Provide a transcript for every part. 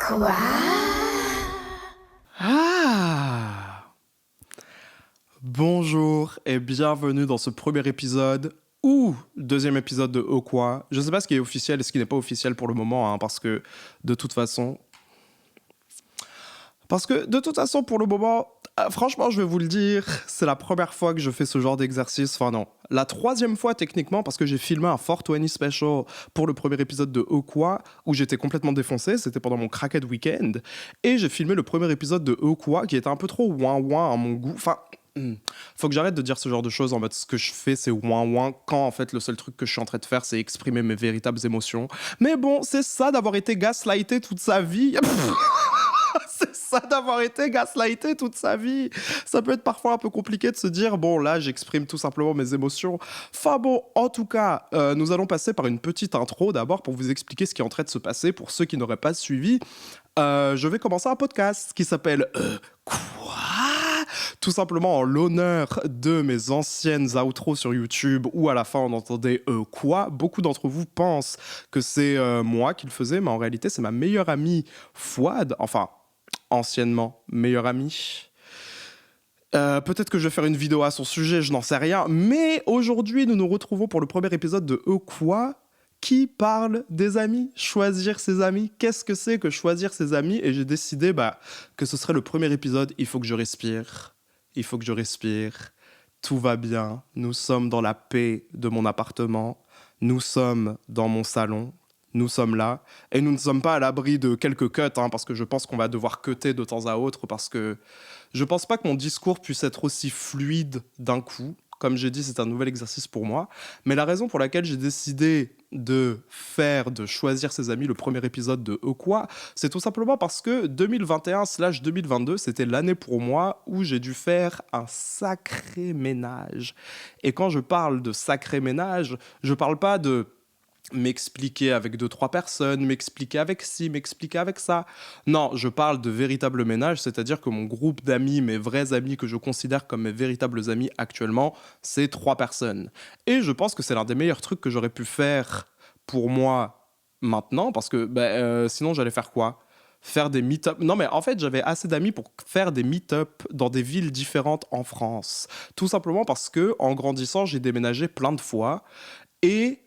Quoi? Ah! Bonjour et bienvenue dans ce premier épisode ou deuxième épisode de Quoi. Je sais pas ce qui est officiel et ce qui n'est pas officiel pour le moment, hein, parce que de toute façon pour le moment, franchement, je vais vous le dire, c'est la première fois que je fais ce genre d'exercice. Enfin non, la troisième fois techniquement, parce que j'ai filmé un 420 special pour le premier épisode de Quoi, où j'étais complètement défoncé, c'était pendant mon crackhead weekend, et j'ai filmé le premier épisode de Quoi, qui était un peu trop ouin-ouin à mon goût. Enfin, faut que j'arrête de dire ce genre de choses en mode ce que je fais c'est ouin-ouin, quand en fait le seul truc que je suis en train de faire c'est exprimer mes véritables émotions. Mais bon, c'est ça d'avoir été gaslighté toute sa vie. C'est ça d'avoir été gaslighté toute sa vie. Ça peut être parfois un peu compliqué de se dire, bon là j'exprime tout simplement mes émotions. Enfin bon, en tout cas, nous allons passer par une petite intro d'abord pour vous expliquer ce qui est en train de se passer pour ceux qui n'auraient pas suivi. Je vais commencer un podcast qui s'appelle Quoi ? Tout simplement en l'honneur de mes anciennes outros sur YouTube où à la fin on entendait quoi. Beaucoup d'entre vous pensent que c'est moi qui le faisais, mais en réalité c'est ma meilleure amie Fouad, enfin anciennement meilleure amie. Peut-être que je vais faire une vidéo à son sujet, je n'en sais rien, mais aujourd'hui nous nous retrouvons pour le premier épisode de Quoi qui parle des amis, choisir ses amis. Qu'est-ce que c'est que choisir ses amis? Et j'ai décidé que ce serait le premier épisode. Il faut que je respire. Tout va bien. Nous sommes dans la paix de mon appartement. Nous sommes dans mon salon. Nous sommes là. Et nous ne sommes pas à l'abri de quelques cuts, hein, parce que je pense qu'on va devoir cutter de temps à autre, parce que je pense pas que mon discours puisse être aussi fluide d'un coup. Comme j'ai dit, c'est un nouvel exercice pour moi. Mais la raison pour laquelle j'ai décidé de choisir ses amis, le premier épisode de Quoi, c'est tout simplement parce que 2021/2022, c'était l'année pour moi où j'ai dû faire un sacré ménage. Et quand je parle de sacré ménage, je parle pas de m'expliquer avec 2-3 personnes, m'expliquer avec ci, m'expliquer avec ça. Non, je parle de véritable ménage, c'est-à-dire que mon groupe d'amis, mes vrais amis que je considère comme mes véritables amis actuellement, c'est 3 personnes. Et je pense que c'est l'un des meilleurs trucs que j'aurais pu faire pour moi maintenant, parce que sinon j'allais faire quoi ? Faire des meet-up. Non, mais en fait, j'avais assez d'amis pour faire des meet-up dans des villes différentes en France. Tout simplement parce que, en grandissant, j'ai déménagé plein de fois. Et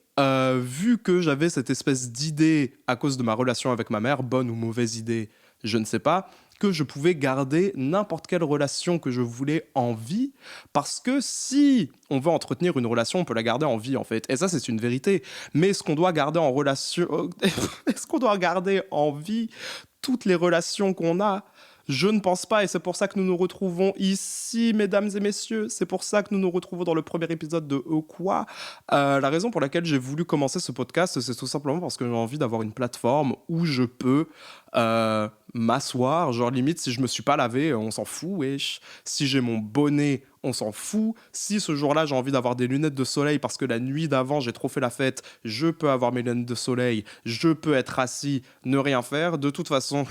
vu que j'avais cette espèce d'idée à cause de ma relation avec ma mère, bonne ou mauvaise idée, je ne sais pas, que je pouvais garder n'importe quelle relation que je voulais en vie, parce que si on veut entretenir une relation, on peut la garder en vie en fait, et ça c'est une vérité. Mais est-ce qu'on doit garder en relation, est-ce qu'on doit garder en vie toutes les relations qu'on a? Je ne pense pas, et c'est pour ça que nous nous retrouvons ici, mesdames et messieurs. C'est pour ça que nous nous retrouvons dans le premier épisode de Quoi. La raison pour laquelle j'ai voulu commencer ce podcast, c'est tout simplement parce que j'ai envie d'avoir une plateforme où je peux m'asseoir. Genre limite, si je me suis pas lavé, on s'en fout, wesh. Si j'ai mon bonnet, on s'en fout. Si ce jour-là, j'ai envie d'avoir des lunettes de soleil parce que la nuit d'avant, j'ai trop fait la fête, je peux avoir mes lunettes de soleil, je peux être assis, ne rien faire. De toute façon...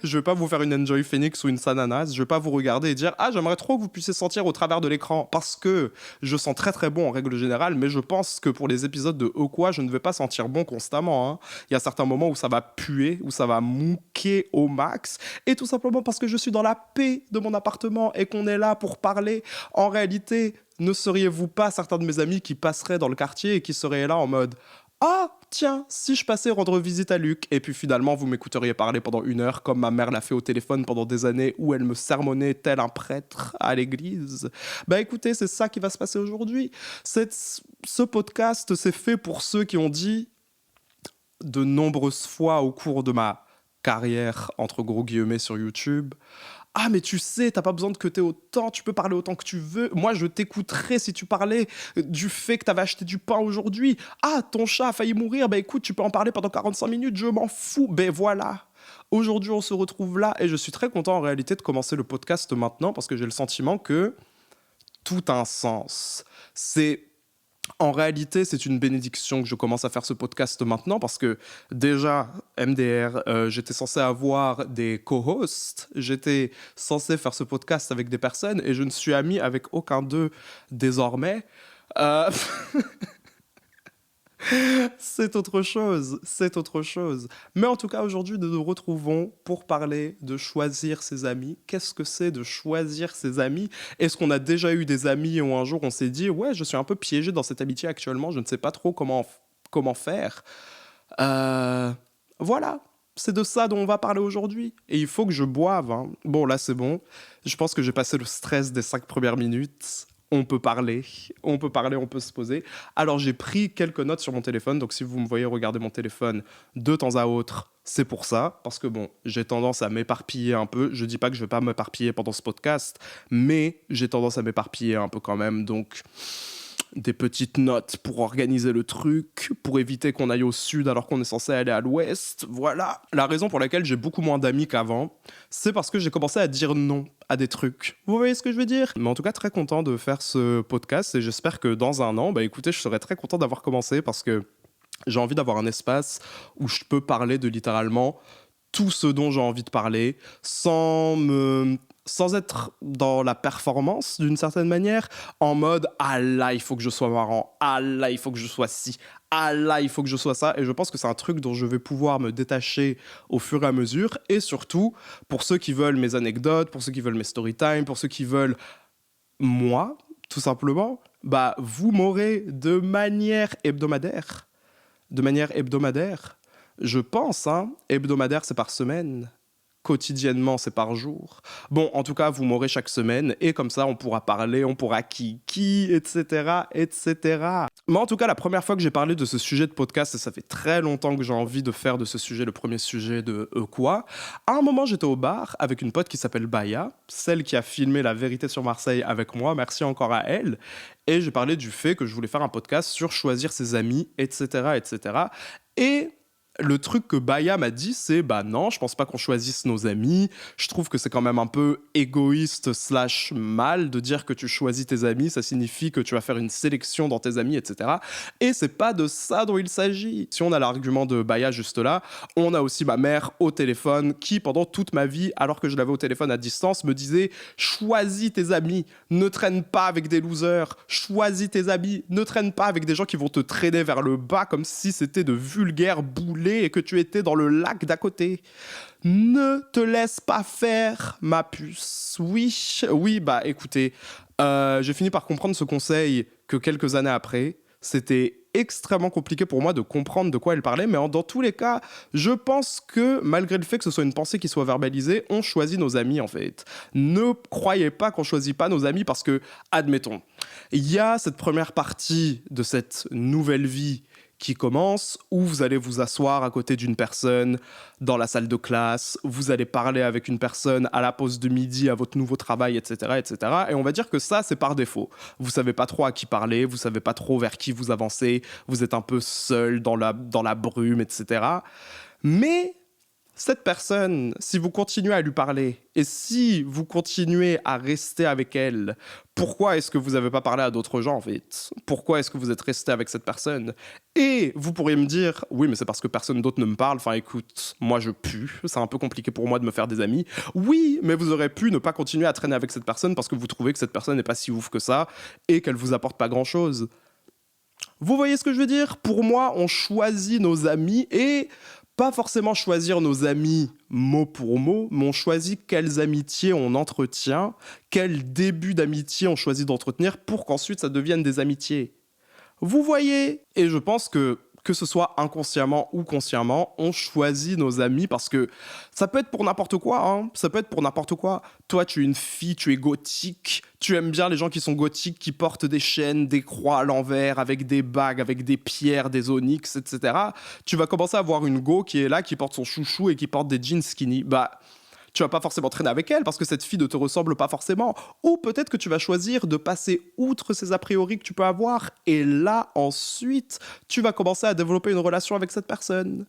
Je vais pas vous faire une Enjoy Phoenix ou une Sananas, je vais pas vous regarder et dire « Ah, j'aimerais trop que vous puissiez sentir au travers de l'écran » parce que je sens très très bon en règle générale, mais je pense que pour les épisodes de Quoi, je ne vais pas sentir bon constamment. Hein. Il y a certains moments où ça va puer, où ça va mouquer au max, et tout simplement parce que je suis dans la paix de mon appartement et qu'on est là pour parler. En réalité, ne seriez-vous pas certains de mes amis qui passeraient dans le quartier et qui seraient là en mode « Ah, tiens, si je passais rendre visite à Luc » et puis finalement vous m'écouteriez parler pendant 1 heure comme ma mère l'a fait au téléphone pendant des années où elle me sermonnait tel un prêtre à l'église. Écoutez, c'est ça qui va se passer aujourd'hui. Ce podcast, c'est fait pour ceux qui ont dit de nombreuses fois au cours de ma carrière, entre gros guillemets, sur YouTube: ah, mais tu sais, t'as pas besoin de cuter autant, tu peux parler autant que tu veux. Moi, je t'écouterais si tu parlais du fait que t'avais acheté du pain aujourd'hui. Ah, ton chat a failli mourir, écoute, tu peux en parler pendant 45 minutes, je m'en fous. Voilà. Aujourd'hui, on se retrouve là et je suis très content en réalité de commencer le podcast maintenant parce que j'ai le sentiment que tout a un sens. En réalité, c'est une bénédiction que je commence à faire ce podcast maintenant parce que déjà, MDR, j'étais censé avoir des co-hosts, j'étais censé faire ce podcast avec des personnes et je ne suis ami avec aucun d'eux désormais. C'est autre chose, c'est autre chose. Mais en tout cas, aujourd'hui, nous nous retrouvons pour parler de choisir ses amis. Qu'est-ce que c'est de choisir ses amis? Est-ce qu'on a déjà eu des amis où un jour on s'est dit, ouais, je suis un peu piégé dans cette amitié actuellement, je ne sais pas trop comment faire. Euh, voilà, c'est de ça dont on va parler aujourd'hui. Et il faut que je boive, hein. Bon, là, c'est bon. Je pense que j'ai passé le stress des 5 premières minutes. On peut se poser. Alors, j'ai pris quelques notes sur mon téléphone. Donc, si vous me voyez regarder mon téléphone de temps à autre, c'est pour ça. Parce que, bon, j'ai tendance à m'éparpiller un peu. Je dis pas que je vais pas m'éparpiller pendant ce podcast, mais j'ai tendance à m'éparpiller un peu quand même. Donc, des petites notes pour organiser le truc, pour éviter qu'on aille au sud alors qu'on est censé aller à l'ouest. Voilà. La raison pour laquelle j'ai beaucoup moins d'amis qu'avant, c'est parce que j'ai commencé à dire non à des trucs. Vous voyez ce que je veux dire? Mais en tout cas, très content de faire ce podcast et j'espère que dans un an, bah écoutez, je serai très content d'avoir commencé parce que j'ai envie d'avoir un espace où je peux parler de littéralement tout ce dont j'ai envie de parler sans être dans la performance d'une certaine manière, en mode ah là il faut que je sois marrant, ah là il faut que je sois ci, ah là il faut que je sois ça, et je pense que c'est un truc dont je vais pouvoir me détacher au fur et à mesure, et surtout pour ceux qui veulent mes anecdotes, pour ceux qui veulent mes story time, pour ceux qui veulent moi tout simplement, bah vous m'aurez de manière hebdomadaire. Je pense, hein, hebdomadaire c'est par semaine, quotidiennement c'est par jour. Bon, en tout cas, vous m'aurez chaque semaine et comme ça on pourra parler, on pourra qui, etc., etc. Mais en tout cas, la première fois que j'ai parlé de ce sujet de podcast, et ça fait très longtemps que j'ai envie de faire de ce sujet le premier sujet de quoi, à un moment j'étais au bar avec une pote qui s'appelle Baya, celle qui a filmé La Vérité sur Marseille avec moi, merci encore à elle, et j'ai parlé du fait que je voulais faire un podcast sur choisir ses amis, etc., etc. Et le truc que Baya m'a dit, c'est bah non, je pense pas qu'on choisisse nos amis. Je trouve que c'est quand même un peu égoïste slash mal de dire que tu choisis tes amis. Ça signifie que tu vas faire une sélection dans tes amis, etc. Et c'est pas de ça dont il s'agit. Si on a l'argument de Baya juste là, on a aussi ma mère au téléphone qui, pendant toute ma vie, alors que je l'avais au téléphone à distance, me disait choisis tes amis, ne traîne pas avec des losers, choisis tes amis, ne traîne pas avec des gens qui vont te traîner vers le bas comme si c'était de vulgaires boulets et que tu étais dans le lac d'à côté. Ne te laisse pas faire, ma puce. Oui, bah écoutez, j'ai fini par comprendre ce conseil que quelques années après, c'était extrêmement compliqué pour moi de comprendre de quoi elle parlait, mais dans tous les cas, je pense que malgré le fait que ce soit une pensée qui soit verbalisée, on choisit nos amis en fait. Ne croyez pas qu'on choisit pas nos amis parce que, admettons, il y a cette première partie de cette nouvelle vie qui commence, où vous allez vous asseoir à côté d'une personne dans la salle de classe, vous allez parler avec une personne à la pause de midi, à votre nouveau travail, etc., etc. Et on va dire que ça, c'est par défaut. Vous savez pas trop à qui parler, vous savez pas trop vers qui vous avancez, vous êtes un peu seul dans la brume, etc. Mais cette personne, si vous continuez à lui parler et si vous continuez à rester avec elle, pourquoi est-ce que vous n'avez pas parlé à d'autres gens en fait? Pourquoi est-ce que vous êtes resté avec cette personne? Et vous pourriez me dire, oui mais c'est parce que personne d'autre ne me parle, enfin écoute, moi je pue, c'est un peu compliqué pour moi de me faire des amis. Oui, mais vous aurez pu ne pas continuer à traîner avec cette personne parce que vous trouvez que cette personne n'est pas si ouf que ça et qu'elle vous apporte pas grand-chose. Vous voyez ce que je veux dire? Pour moi, on choisit nos amis et pas forcément choisir nos amis mot pour mot, mais on choisit quelles amitiés on entretient, quel début d'amitié on choisit d'entretenir pour qu'ensuite ça devienne des amitiés. Vous voyez? Et je pense que ce soit inconsciemment ou consciemment, on choisit nos amis parce que ça peut être pour n'importe quoi, hein. Ça peut être pour n'importe quoi. Toi, tu es une fille, tu es gothique, tu aimes bien les gens qui sont gothiques, qui portent des chaînes, des croix à l'envers, avec des bagues, avec des pierres, des onyx, etc. Tu vas commencer à voir une go qui est là, qui porte son chouchou et qui porte des jeans skinny. Bah, tu vas pas forcément traîner avec elle parce que cette fille ne te ressemble pas forcément. Ou peut-être que tu vas choisir de passer outre ces a priori que tu peux avoir et là, ensuite, tu vas commencer à développer une relation avec cette personne.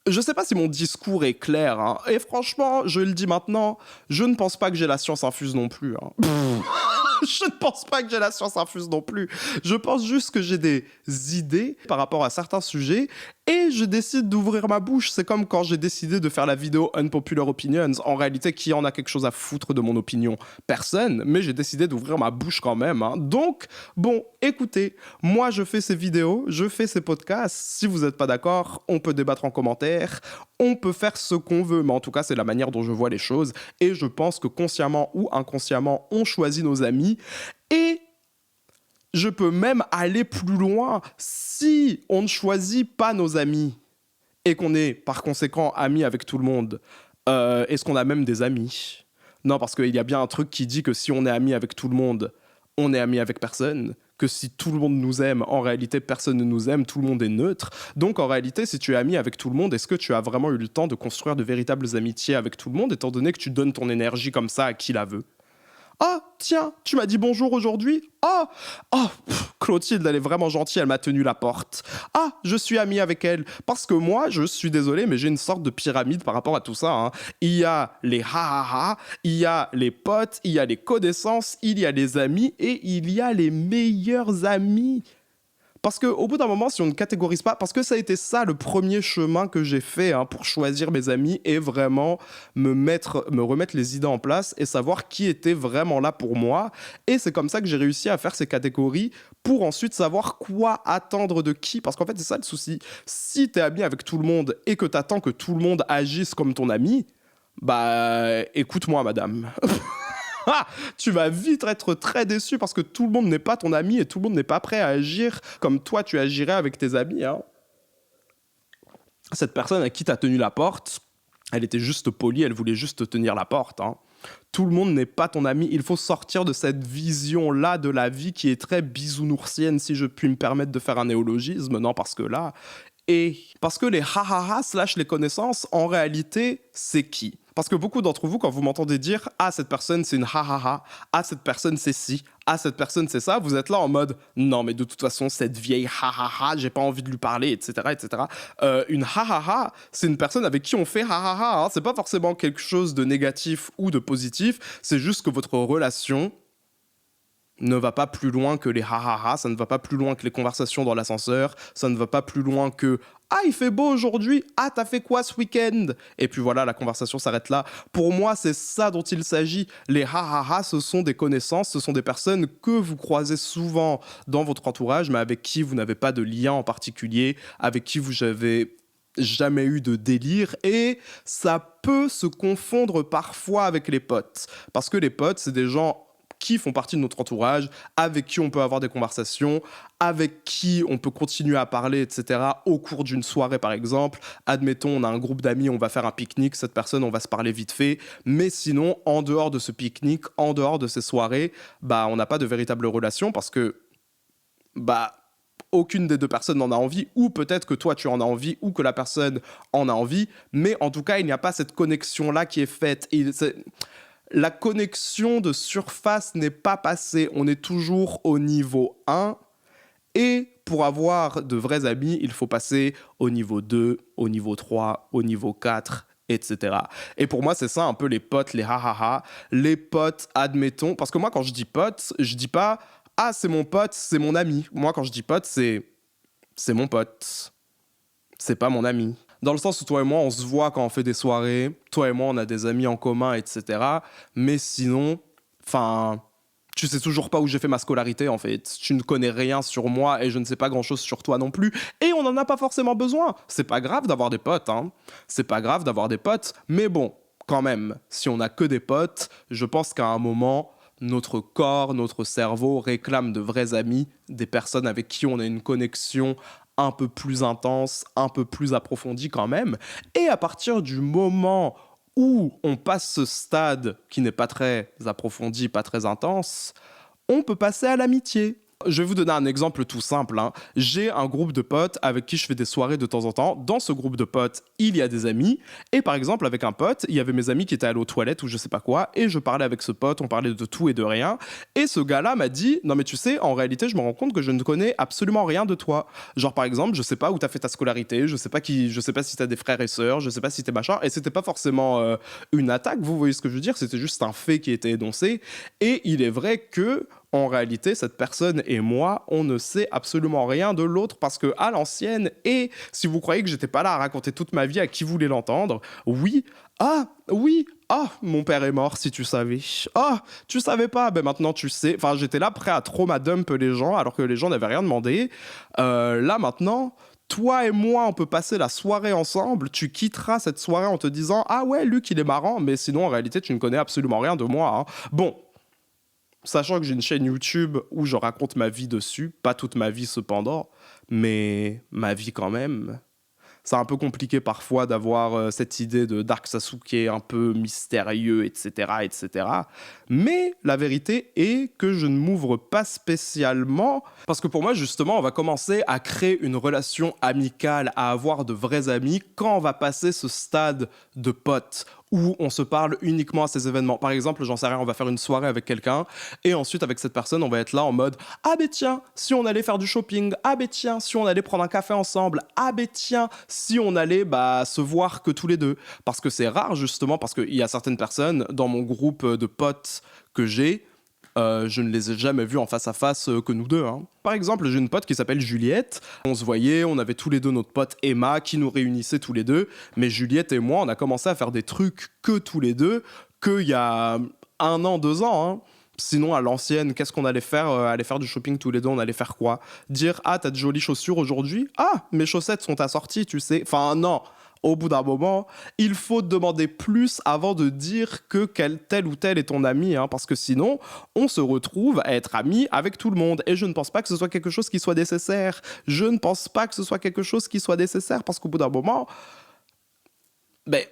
Je sais pas si mon discours est clair, hein. Et franchement, je le dis maintenant, je ne pense pas que j'ai la science infuse non plus, hein. Je ne pense pas que j'ai la science infuse non plus. Je pense juste que j'ai des idées par rapport à certains sujets et je décide d'ouvrir ma bouche. C'est comme quand j'ai décidé de faire la vidéo Unpopular Opinions. En réalité, qui en a quelque chose à foutre de mon opinion? Personne, mais j'ai décidé d'ouvrir ma bouche quand même, hein. Donc, bon, écoutez, moi je fais ces vidéos, je fais ces podcasts. Si vous n'êtes pas d'accord, on peut débattre en commentaire, on peut faire ce qu'on veut, mais en tout cas, c'est la manière dont je vois les choses. Et je pense que consciemment ou inconsciemment, on choisit nos amis. Et je peux même aller plus loin. Si on ne choisit pas nos amis et qu'on est par conséquent amis avec tout le monde, est-ce qu'on a même des amis? Non, parce qu'il y a bien un truc qui dit que si on est ami avec tout le monde, on est ami avec personne. Que si tout le monde nous aime, en réalité, personne ne nous aime, tout le monde est neutre. Donc, en réalité, si tu es ami avec tout le monde, est-ce que tu as vraiment eu le temps de construire de véritables amitiés avec tout le monde, étant donné que tu donnes ton énergie comme ça à qui la veut? Ah, tiens, tu m'as dit bonjour aujourd'hui? Ah, Clotilde, elle est vraiment gentille, elle m'a tenu la porte. Ah, je suis ami avec elle. Parce que moi, je suis désolé, mais j'ai une sorte de pyramide par rapport à tout ça, hein. Il y a les ha-ha-ha, il y a les potes, il y a les connaissances, il y a les amis et il y a les meilleurs amis. Parce qu'au bout d'un moment, si on ne catégorise pas, parce que ça a été ça le premier chemin que j'ai fait, hein, pour choisir mes amis et vraiment me remettre les idées en place et savoir qui était vraiment là pour moi. Et c'est comme ça que j'ai réussi à faire ces catégories pour ensuite savoir quoi attendre de qui. Parce qu'en fait, c'est ça le souci. Si t'es ami avec tout le monde et que t'attends que tout le monde agisse comme ton ami, bah écoute-moi, madame. Ah, tu vas vite être très déçu parce que tout le monde n'est pas ton ami et tout le monde n'est pas prêt à agir comme toi tu agirais avec tes amis, hein. Cette personne à qui t'as tenu la porte, elle était juste polie, elle voulait juste te tenir la porte, hein. Tout le monde n'est pas ton ami. Il faut sortir de cette vision-là de la vie qui est très bisounoursienne, si je puis me permettre de faire un néologisme. Non, parce que là... Et parce que les ha-ha-ha slash les connaissances, en réalité, c'est qui? Parce que beaucoup d'entre vous, quand vous m'entendez dire « Ah, cette personne, c'est une ha-ha-ha. Ah, cette personne, c'est ci. Ah, cette personne, c'est ça », vous êtes là en mode « Non, mais de toute façon, cette vieille ha-ha-ha, j'ai pas envie de lui parler, etc. etc. » Une ha-ha-ha, c'est une personne avec qui on fait ha-ha-ha, hein. C'est pas forcément quelque chose de négatif ou de positif, c'est juste que votre relation ne va pas plus loin que les ha-ha-ha, ça ne va pas plus loin que les conversations dans l'ascenseur, ça ne va pas plus loin que « Ah, il fait beau aujourd'hui, ah, t'as fait quoi ce week-end ?» Et puis voilà, la conversation s'arrête là. Pour moi, c'est ça dont il s'agit. Les ha-ha-ha, ce sont des connaissances, ce sont des personnes que vous croisez souvent dans votre entourage, mais avec qui vous n'avez pas de lien en particulier, avec qui vous n'avez jamais eu de délire, et ça peut se confondre parfois avec les potes. Parce que les potes, c'est des gens qui font partie de notre entourage, avec qui on peut avoir des conversations, avec qui on peut continuer à parler, etc. au cours d'une soirée, par exemple. Admettons, on a un groupe d'amis, on va faire un pique-nique, cette personne, on va se parler vite fait, mais sinon, en dehors de ce pique-nique, en dehors de ces soirées, bah, on n'a pas de véritable relation parce que, bah, aucune des deux personnes n'en a envie, ou peut-être que toi tu en as envie, ou que la personne en a envie, mais en tout cas, il n'y a pas cette connexion-là qui est faite. La connexion de surface n'est pas passée. On est toujours au niveau 1. Et pour avoir de vrais amis, il faut passer au niveau 2, au niveau 3, au niveau 4, etc. Et pour moi, c'est ça un peu les potes, les ha-ha-ha. Les potes, admettons. Parce que moi, quand je dis pote, je dis pas « Ah, c'est mon pote, c'est mon ami ». Moi, quand je dis pote, c'est mon pote. C'est pas mon ami. Dans le sens où toi et moi, on se voit quand on fait des soirées, toi et moi, on a des amis en commun, etc. Mais sinon, tu sais toujours pas où j'ai fait ma scolarité, en fait. Tu ne connais rien sur moi et je ne sais pas grand-chose sur toi non plus. Et on n'en a pas forcément besoin. C'est pas grave d'avoir des potes, hein. C'est pas grave d'avoir des potes. Mais bon, quand même, si on n'a que des potes, je pense qu'à un moment, notre corps, notre cerveau réclame de vrais amis, des personnes avec qui on a une connexion un peu plus intense, un peu plus approfondie quand même. Et à partir du moment où on passe ce stade qui n'est pas très approfondi, pas très intense, on peut passer à l'amitié. Je vais vous donner un exemple tout simple, hein. J'ai un groupe de potes avec qui je fais des soirées de temps en temps. Dans ce groupe de potes, il y a des amis. Et par exemple, avec un pote, il y avait mes amis qui étaient allés aux toilettes ou je sais pas quoi. Et je parlais avec ce pote, on parlait de tout et de rien. Et ce gars-là m'a dit, non mais tu sais, en réalité, je me rends compte que je ne connais absolument rien de toi. Genre par exemple, je sais pas où t'as fait ta scolarité, je sais pas si t'as des frères et sœurs, je sais pas si t'es machin. Et c'était pas forcément une attaque, vous voyez ce que je veux dire. C'était juste un fait qui était énoncé. Et il est vrai que en réalité, cette personne et moi, on ne sait absolument rien de l'autre parce que à l'ancienne, et si vous croyez que j'étais pas là à raconter toute ma vie à qui voulait l'entendre, oui, mon père est mort si tu savais. Ah, tu savais pas, ben maintenant tu sais. Enfin, j'étais là prêt à trauma-dump les gens alors que les gens n'avaient rien demandé. Là maintenant, toi et moi, on peut passer la soirée ensemble. Tu quitteras cette soirée en te disant ah ouais, Luc, il est marrant, mais sinon en réalité, tu ne connais absolument rien de moi, hein. Bon, sachant que j'ai une chaîne YouTube où je raconte ma vie dessus, pas toute ma vie cependant, mais ma vie quand même. C'est un peu compliqué parfois d'avoir cette idée de Dark Sasuke un peu mystérieux, etc., etc. Mais la vérité est que je ne m'ouvre pas spécialement parce que pour moi, justement, on va commencer à créer une relation amicale, à avoir de vrais amis quand on va passer ce stade de pote où on se parle uniquement à ces événements. Par exemple, j'en sais rien, on va faire une soirée avec quelqu'un et ensuite avec cette personne, on va être là en mode ah ben tiens, si on allait faire du shopping, ah ben tiens, si on allait prendre un café ensemble, ah ben tiens, si on allait se voir que tous les deux. Parce que c'est rare justement, parce qu'il y a certaines personnes dans mon groupe de potes que j'ai, je ne les ai jamais vus en face à face que nous deux, hein. Par exemple, j'ai une pote qui s'appelle Juliette. On se voyait, on avait tous les deux notre pote Emma qui nous réunissait tous les deux. Mais Juliette et moi, on a commencé à faire des trucs que tous les deux, qu'il y a 1 an, 2 ans, hein. Sinon, à l'ancienne, qu'est-ce qu'on allait faire? Aller faire du shopping tous les deux, on allait faire quoi? Dire, ah, t'as de jolies chaussures aujourd'hui? Ah, mes chaussettes sont assorties, tu sais. Enfin, non. Au bout d'un moment, il faut demander plus avant de dire que tel ou tel est ton ami, hein, parce que sinon, on se retrouve à être amis avec tout le monde. Et je ne pense pas que ce soit quelque chose qui soit nécessaire. Je ne pense pas que ce soit quelque chose qui soit nécessaire, parce qu'au bout d'un moment, ben,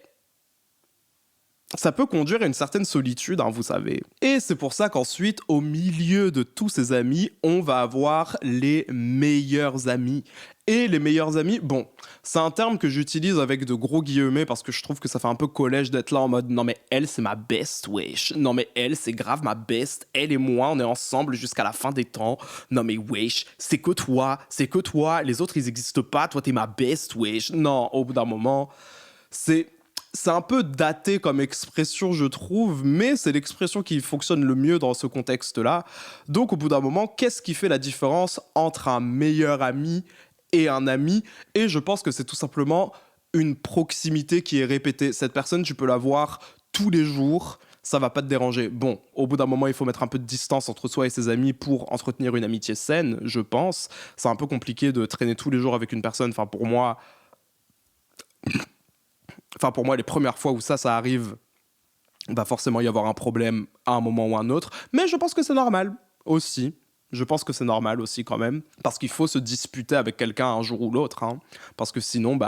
ça peut conduire à une certaine solitude, hein, vous savez. Et c'est pour ça qu'ensuite, au milieu de tous ces amis, on va avoir les meilleurs amis. Et les meilleurs amis, bon, c'est un terme que j'utilise avec de gros guillemets parce que je trouve que ça fait un peu collège d'être là en mode non mais elle c'est ma best, wesh. Non mais elle c'est grave ma best. Elle et moi on est ensemble jusqu'à la fin des temps. Non mais wesh, c'est que toi. Les autres ils existent pas, toi t'es ma best, wesh. Non, au bout d'un moment, c'est un peu daté comme expression, je trouve, mais c'est l'expression qui fonctionne le mieux dans ce contexte-là. Donc, au bout d'un moment, qu'est-ce qui fait la différence entre un meilleur ami et un ami? Et je pense que c'est tout simplement une proximité qui est répétée. Cette personne, tu peux la voir tous les jours, ça va pas te déranger. Bon, au bout d'un moment, il faut mettre un peu de distance entre soi et ses amis pour entretenir une amitié saine, je pense. C'est un peu compliqué de traîner tous les jours avec une personne. Pour moi, les premières fois où ça arrive, va forcément y avoir un problème à un moment ou à un autre. Mais je pense que c'est normal aussi. Je pense que c'est normal aussi quand même. Parce qu'il faut se disputer avec quelqu'un un jour ou l'autre, hein. Parce que sinon,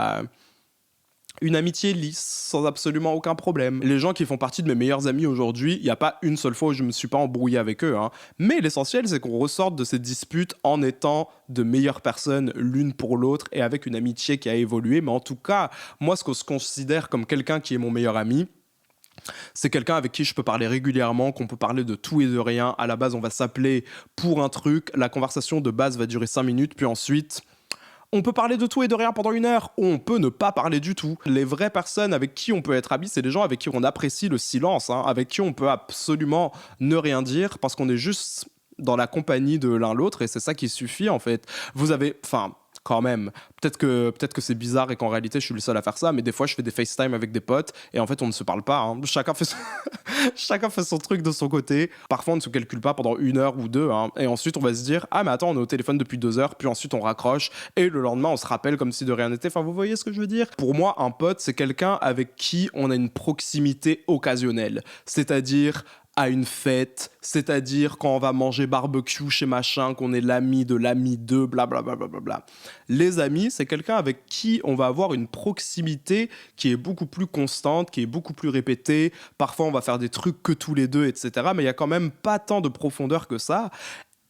une amitié lisse, sans absolument aucun problème. Les gens qui font partie de mes meilleurs amis aujourd'hui, il n'y a pas une seule fois où je ne me suis pas embrouillé avec eux, hein. Mais l'essentiel, c'est qu'on ressorte de ces disputes en étant de meilleures personnes l'une pour l'autre et avec une amitié qui a évolué. Mais en tout cas, moi, ce que je considère comme quelqu'un qui est mon meilleur ami, c'est quelqu'un avec qui je peux parler régulièrement, qu'on peut parler de tout et de rien. À la base, on va s'appeler pour un truc. La conversation de base va durer 5 minutes, puis ensuite on peut parler de tout et de rien pendant 1 heure, ou on peut ne pas parler du tout. Les vraies personnes avec qui on peut être amis, c'est les gens avec qui on apprécie le silence, hein, avec qui on peut absolument ne rien dire, parce qu'on est juste dans la compagnie de l'un l'autre, et c'est ça qui suffit, en fait. Quand même, peut-être que c'est bizarre et qu'en réalité je suis le seul à faire ça, mais des fois je fais des FaceTime avec des potes et en fait on ne se parle pas, hein. Chacun fait son truc de son côté. Parfois on ne se calcule pas pendant 1 heure ou 2, hein. Et ensuite on va se dire ah mais attends, on est au téléphone depuis 2 heures, puis ensuite on raccroche et le lendemain on se rappelle comme si de rien n'était. Enfin, vous voyez ce que je veux dire? Pour moi, un pote, c'est quelqu'un avec qui on a une proximité occasionnelle, c'est-à-dire à une fête, c'est-à-dire quand on va manger barbecue chez machin, qu'on est l'ami de l'ami de blablabla. Bla bla bla. Les amis, c'est quelqu'un avec qui on va avoir une proximité qui est beaucoup plus constante, qui est beaucoup plus répétée. Parfois, on va faire des trucs que tous les deux, etc. Mais il y a quand même pas tant de profondeur que ça.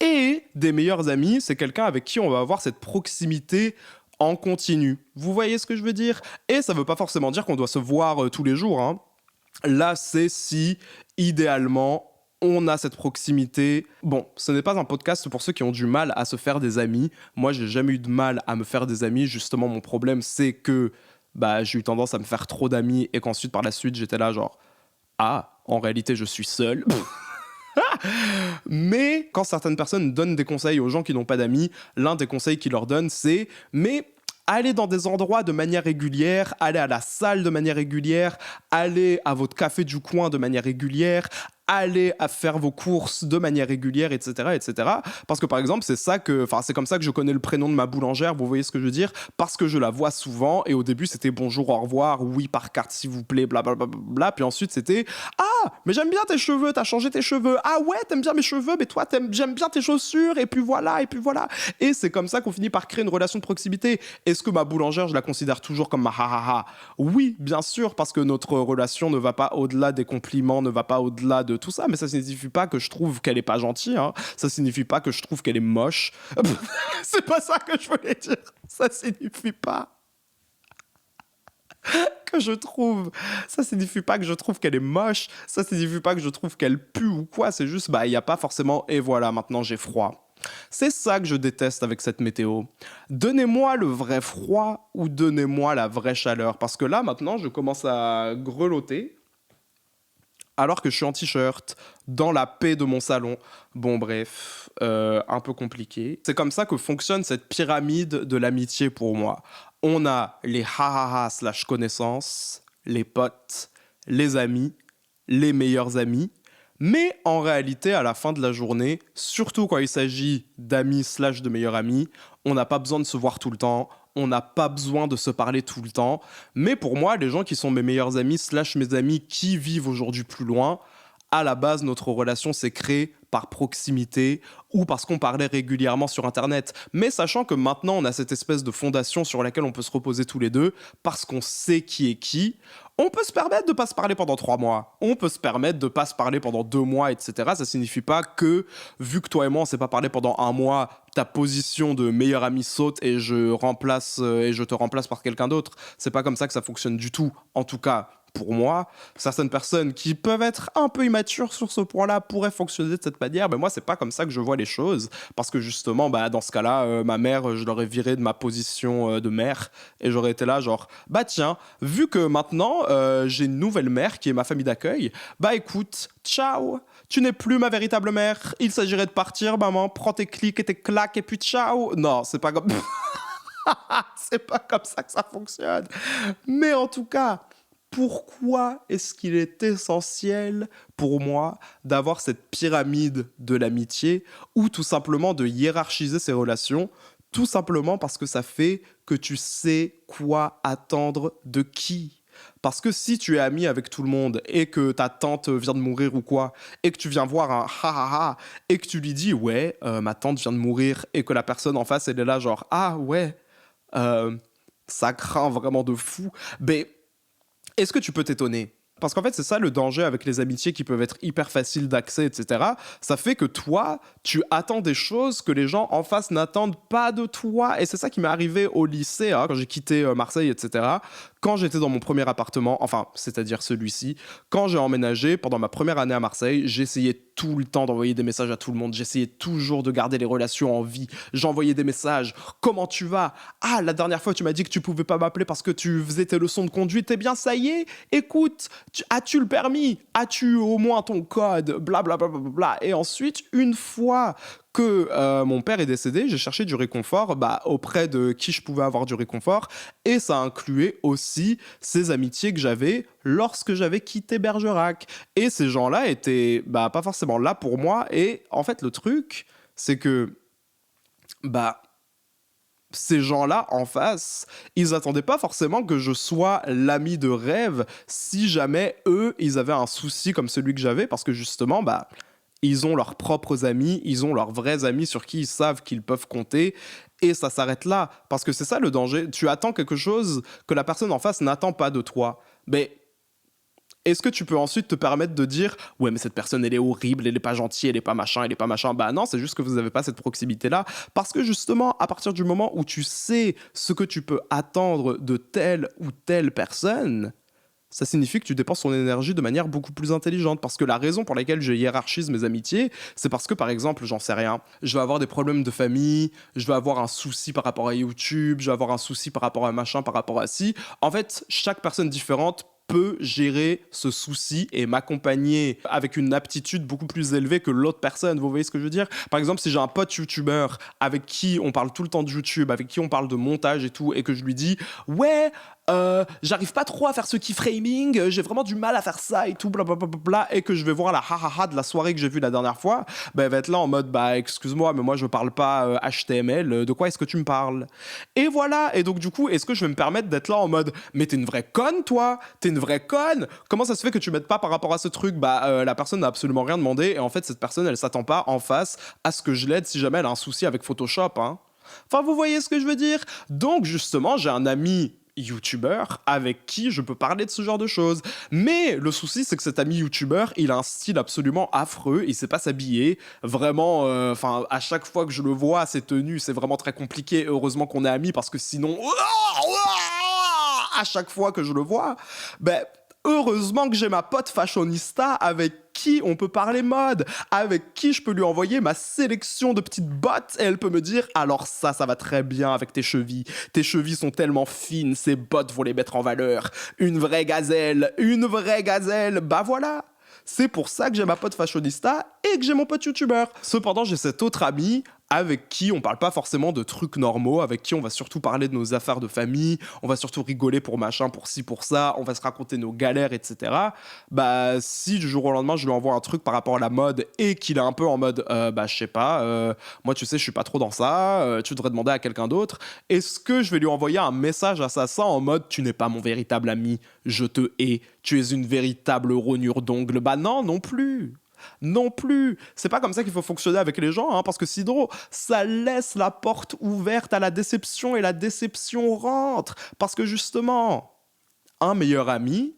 Et des meilleurs amis, c'est quelqu'un avec qui on va avoir cette proximité en continu. Vous voyez ce que je veux dire? Et ça veut pas forcément dire qu'on doit se voir tous les jours, hein. Là, c'est si, idéalement, on a cette proximité. Bon, ce n'est pas un podcast pour ceux qui ont du mal à se faire des amis. Moi, j'ai jamais eu de mal à me faire des amis. Justement, mon problème, c'est que j'ai eu tendance à me faire trop d'amis et qu'ensuite, par la suite, j'étais là genre, ah, en réalité, je suis seul. Mais quand certaines personnes donnent des conseils aux gens qui n'ont pas d'amis, l'un des conseils qu'ils leur donnent, c'est mais allez dans des endroits de manière régulière, allez à la salle de manière régulière, allez à votre café du coin de manière régulière, allez à faire vos courses de manière régulière, etc., etc. Parce que par exemple, c'est comme ça que je connais le prénom de ma boulangère, vous voyez ce que je veux dire? Parce que je la vois souvent, et au début c'était bonjour, au revoir, oui, par carte s'il vous plaît, blablabla, bla, bla, bla, puis ensuite c'était ah, mais j'aime bien tes cheveux, t'as changé tes cheveux, ah ouais, t'aimes bien mes cheveux, mais toi j'aime bien tes chaussures, et puis voilà, et puis voilà. Et c'est comme ça qu'on finit par créer une relation de proximité. Est-ce que ma boulangère, je la considère toujours comme ma ha-ha-ha? Oui, bien sûr, parce que notre relation ne va pas au-delà des compliments, ne va pas au-delà de tout ça, mais ça signifie pas que je trouve qu'elle est pas gentille, hein. Ça signifie pas que je trouve qu'elle est moche. C'est pas ça que je voulais dire. Ça signifie pas que je trouve. Ça signifie pas que je trouve qu'elle est moche. Ça signifie pas que je trouve qu'elle pue ou quoi. C'est juste, il y a pas forcément. Et voilà, maintenant j'ai froid. C'est ça que je déteste avec cette météo. Donnez-moi le vrai froid ou donnez-moi la vraie chaleur. Parce que là, maintenant, je commence à grelotter alors que je suis en t-shirt, dans la paix de mon salon. Bon, bref, un peu compliqué. C'est comme ça que fonctionne cette pyramide de l'amitié pour moi. On a les ha-ha-ha / connaissances, les potes, les amis, les meilleurs amis. Mais en réalité, à la fin de la journée, surtout quand il s'agit d'amis / de meilleurs amis, on n'a pas besoin de se voir tout le temps, on n'a pas besoin de se parler tout le temps. Mais pour moi, les gens qui sont mes meilleurs amis / mes amis qui vivent aujourd'hui plus loin, à la base, notre relation s'est créée par proximité ou parce qu'on parlait régulièrement sur Internet. Mais sachant que maintenant, on a cette espèce de fondation sur laquelle on peut se reposer tous les deux, parce qu'on sait qui est qui, on peut se permettre de ne pas se parler pendant 3 mois. On peut se permettre de ne pas se parler pendant 2 mois, etc. Ça signifie pas que, vu que toi et moi, on ne s'est pas parlé pendant 1 mois, ta position de meilleur ami saute et je te remplace par quelqu'un d'autre. C'est pas comme ça que ça fonctionne du tout. En tout cas, pour moi, certaines personnes qui peuvent être un peu immatures sur ce point-là pourraient fonctionner de cette manière, mais moi, c'est pas comme ça que je vois les choses, parce que justement, dans ce cas-là, ma mère, je l'aurais virée de ma position de mère, et j'aurais été là genre, tiens, vu que maintenant, j'ai une nouvelle mère qui est ma famille d'accueil, écoute, ciao, tu n'es plus ma véritable mère, il s'agirait de partir, maman, prends tes clics et tes claques, et puis ciao. Non, c'est pas comme... c'est pas comme ça que ça fonctionne. Mais en tout cas... Pourquoi est-ce qu'il est essentiel pour moi d'avoir cette pyramide de l'amitié ou tout simplement de hiérarchiser ces relations? Tout simplement parce que ça fait que tu sais quoi attendre de qui. Parce que si tu es ami avec tout le monde et que ta tante vient de mourir ou quoi, et que tu viens voir un ha ha ha, et que tu lui dis ouais, ma tante vient de mourir, et que la personne en face elle est là genre ah ouais, ça craint vraiment de fou, est-ce que tu peux t'étonner? Parce qu'en fait, c'est ça le danger avec les amitiés qui peuvent être hyper faciles d'accès, etc. Ça fait que toi, tu attends des choses que les gens en face n'attendent pas de toi. Et c'est ça qui m'est arrivé au lycée, hein, quand j'ai quitté Marseille, etc. Quand j'étais dans mon premier appartement, enfin, c'est-à-dire celui-ci, quand j'ai emménagé, pendant ma première année à Marseille, j'essayais tout le temps d'envoyer des messages à tout le monde. J'essayais toujours de garder les relations en vie. J'envoyais des messages. Comment tu vas? Ah, la dernière fois, tu m'as dit que tu pouvais pas m'appeler parce que tu faisais tes leçons de conduite. Eh bien, ça y est, écoute, as-tu le permis? As-tu au moins ton code? Blablabla. Bla, bla, bla. Et ensuite, une fois que mon père est décédé, j'ai cherché du réconfort auprès de qui je pouvais avoir du réconfort, et ça incluait aussi ces amitiés que j'avais lorsque j'avais quitté Bergerac. Et ces gens-là étaient pas forcément là pour moi, et en fait le truc, c'est que ces gens-là en face, ils attendaient pas forcément que je sois l'ami de rêve si jamais eux, ils avaient un souci comme celui que j'avais, parce que justement, ils ont leurs propres amis, ils ont leurs vrais amis sur qui ils savent qu'ils peuvent compter, et ça s'arrête là. Parce que c'est ça le danger. Tu attends quelque chose que la personne en face n'attend pas de toi. Mais Est-ce que tu peux ensuite te permettre de dire ouais mais cette personne elle est horrible, elle est pas gentille, elle est pas machin, elle est pas machin. Bah non, c'est juste que vous avez pas cette proximité là parce que justement à partir du moment où tu sais ce que tu peux attendre de telle ou telle personne, ça signifie que tu dépenses ton énergie de manière beaucoup plus intelligente. Parce que la raison pour laquelle je hiérarchise mes amitiés, c'est parce que, par exemple, j'en sais rien, je vais avoir des problèmes de famille, je vais avoir un souci par rapport à YouTube, je vais avoir un souci par rapport à machin, par rapport à ci. En fait, chaque personne différente peut gérer ce souci et m'accompagner avec une aptitude beaucoup plus élevée que l'autre personne. Vous voyez ce que je veux dire? Par exemple, si j'ai un pote youtubeur avec qui on parle tout le temps de YouTube, avec qui on parle de montage et tout, et que je lui dis ouais, j'arrive pas trop à faire ce keyframing, j'ai vraiment du mal à faire ça et tout, blablabla, et que je vais voir la hahaha de la soirée que j'ai vue la dernière fois, bah, elle va être là en mode bah excuse-moi, mais moi je parle pas HTML, de quoi est-ce que tu me parles? Et voilà, et donc du coup, est-ce que je vais me permettre d'être là en mode mais t'es une vraie conne toi? T'es une vraie conne? Comment ça se fait que tu m'aides pas par rapport à ce truc? Bah la personne n'a absolument rien demandé, et en fait cette personne elle s'attend pas en face à ce que je l'aide si jamais elle a un souci avec Photoshop, hein. Enfin, vous voyez ce que je veux dire? Donc, justement, j'ai un ami youtubeur avec qui je peux parler de ce genre de choses. Mais le souci, c'est que cet ami youtubeur, il a un style absolument affreux, il sait pas s'habiller. Vraiment, enfin, à chaque fois que je le vois, ses tenues, c'est vraiment très compliqué. Heureusement qu'on est amis parce que sinon, à chaque fois que je le vois, ben, heureusement que j'ai ma pote fashionista avec qui on peut parler mode, avec qui je peux lui envoyer ma sélection de petites bottes et elle peut me dire alors ça va très bien avec tes chevilles. Tes chevilles sont tellement fines, ces bottes vont les mettre en valeur. Une vraie gazelle, bah voilà. C'est pour ça que j'ai ma pote fashionista et que j'ai mon pote youtubeur. Cependant, j'ai cet autre ami avec qui on parle pas forcément de trucs normaux, avec qui on va surtout parler de nos affaires de famille, on va surtout rigoler pour machin, pour ci, pour ça, on va se raconter nos galères, etc. Bah, si du jour au lendemain, je lui envoie un truc par rapport à la mode et qu'il est un peu en mode, bah, je sais pas, moi, tu sais, je suis pas trop dans ça, tu devrais demander à quelqu'un d'autre, est-ce que je vais lui envoyer un message assassin en mode, tu n'es pas mon véritable ami, je te hais, tu es une véritable rognure d'ongle? Bah non, non plus. Non plus. C'est pas comme ça qu'il faut fonctionner avec les gens, hein, parce que sinon, ça laisse la porte ouverte à la déception et la déception rentre. Parce que justement, un meilleur ami,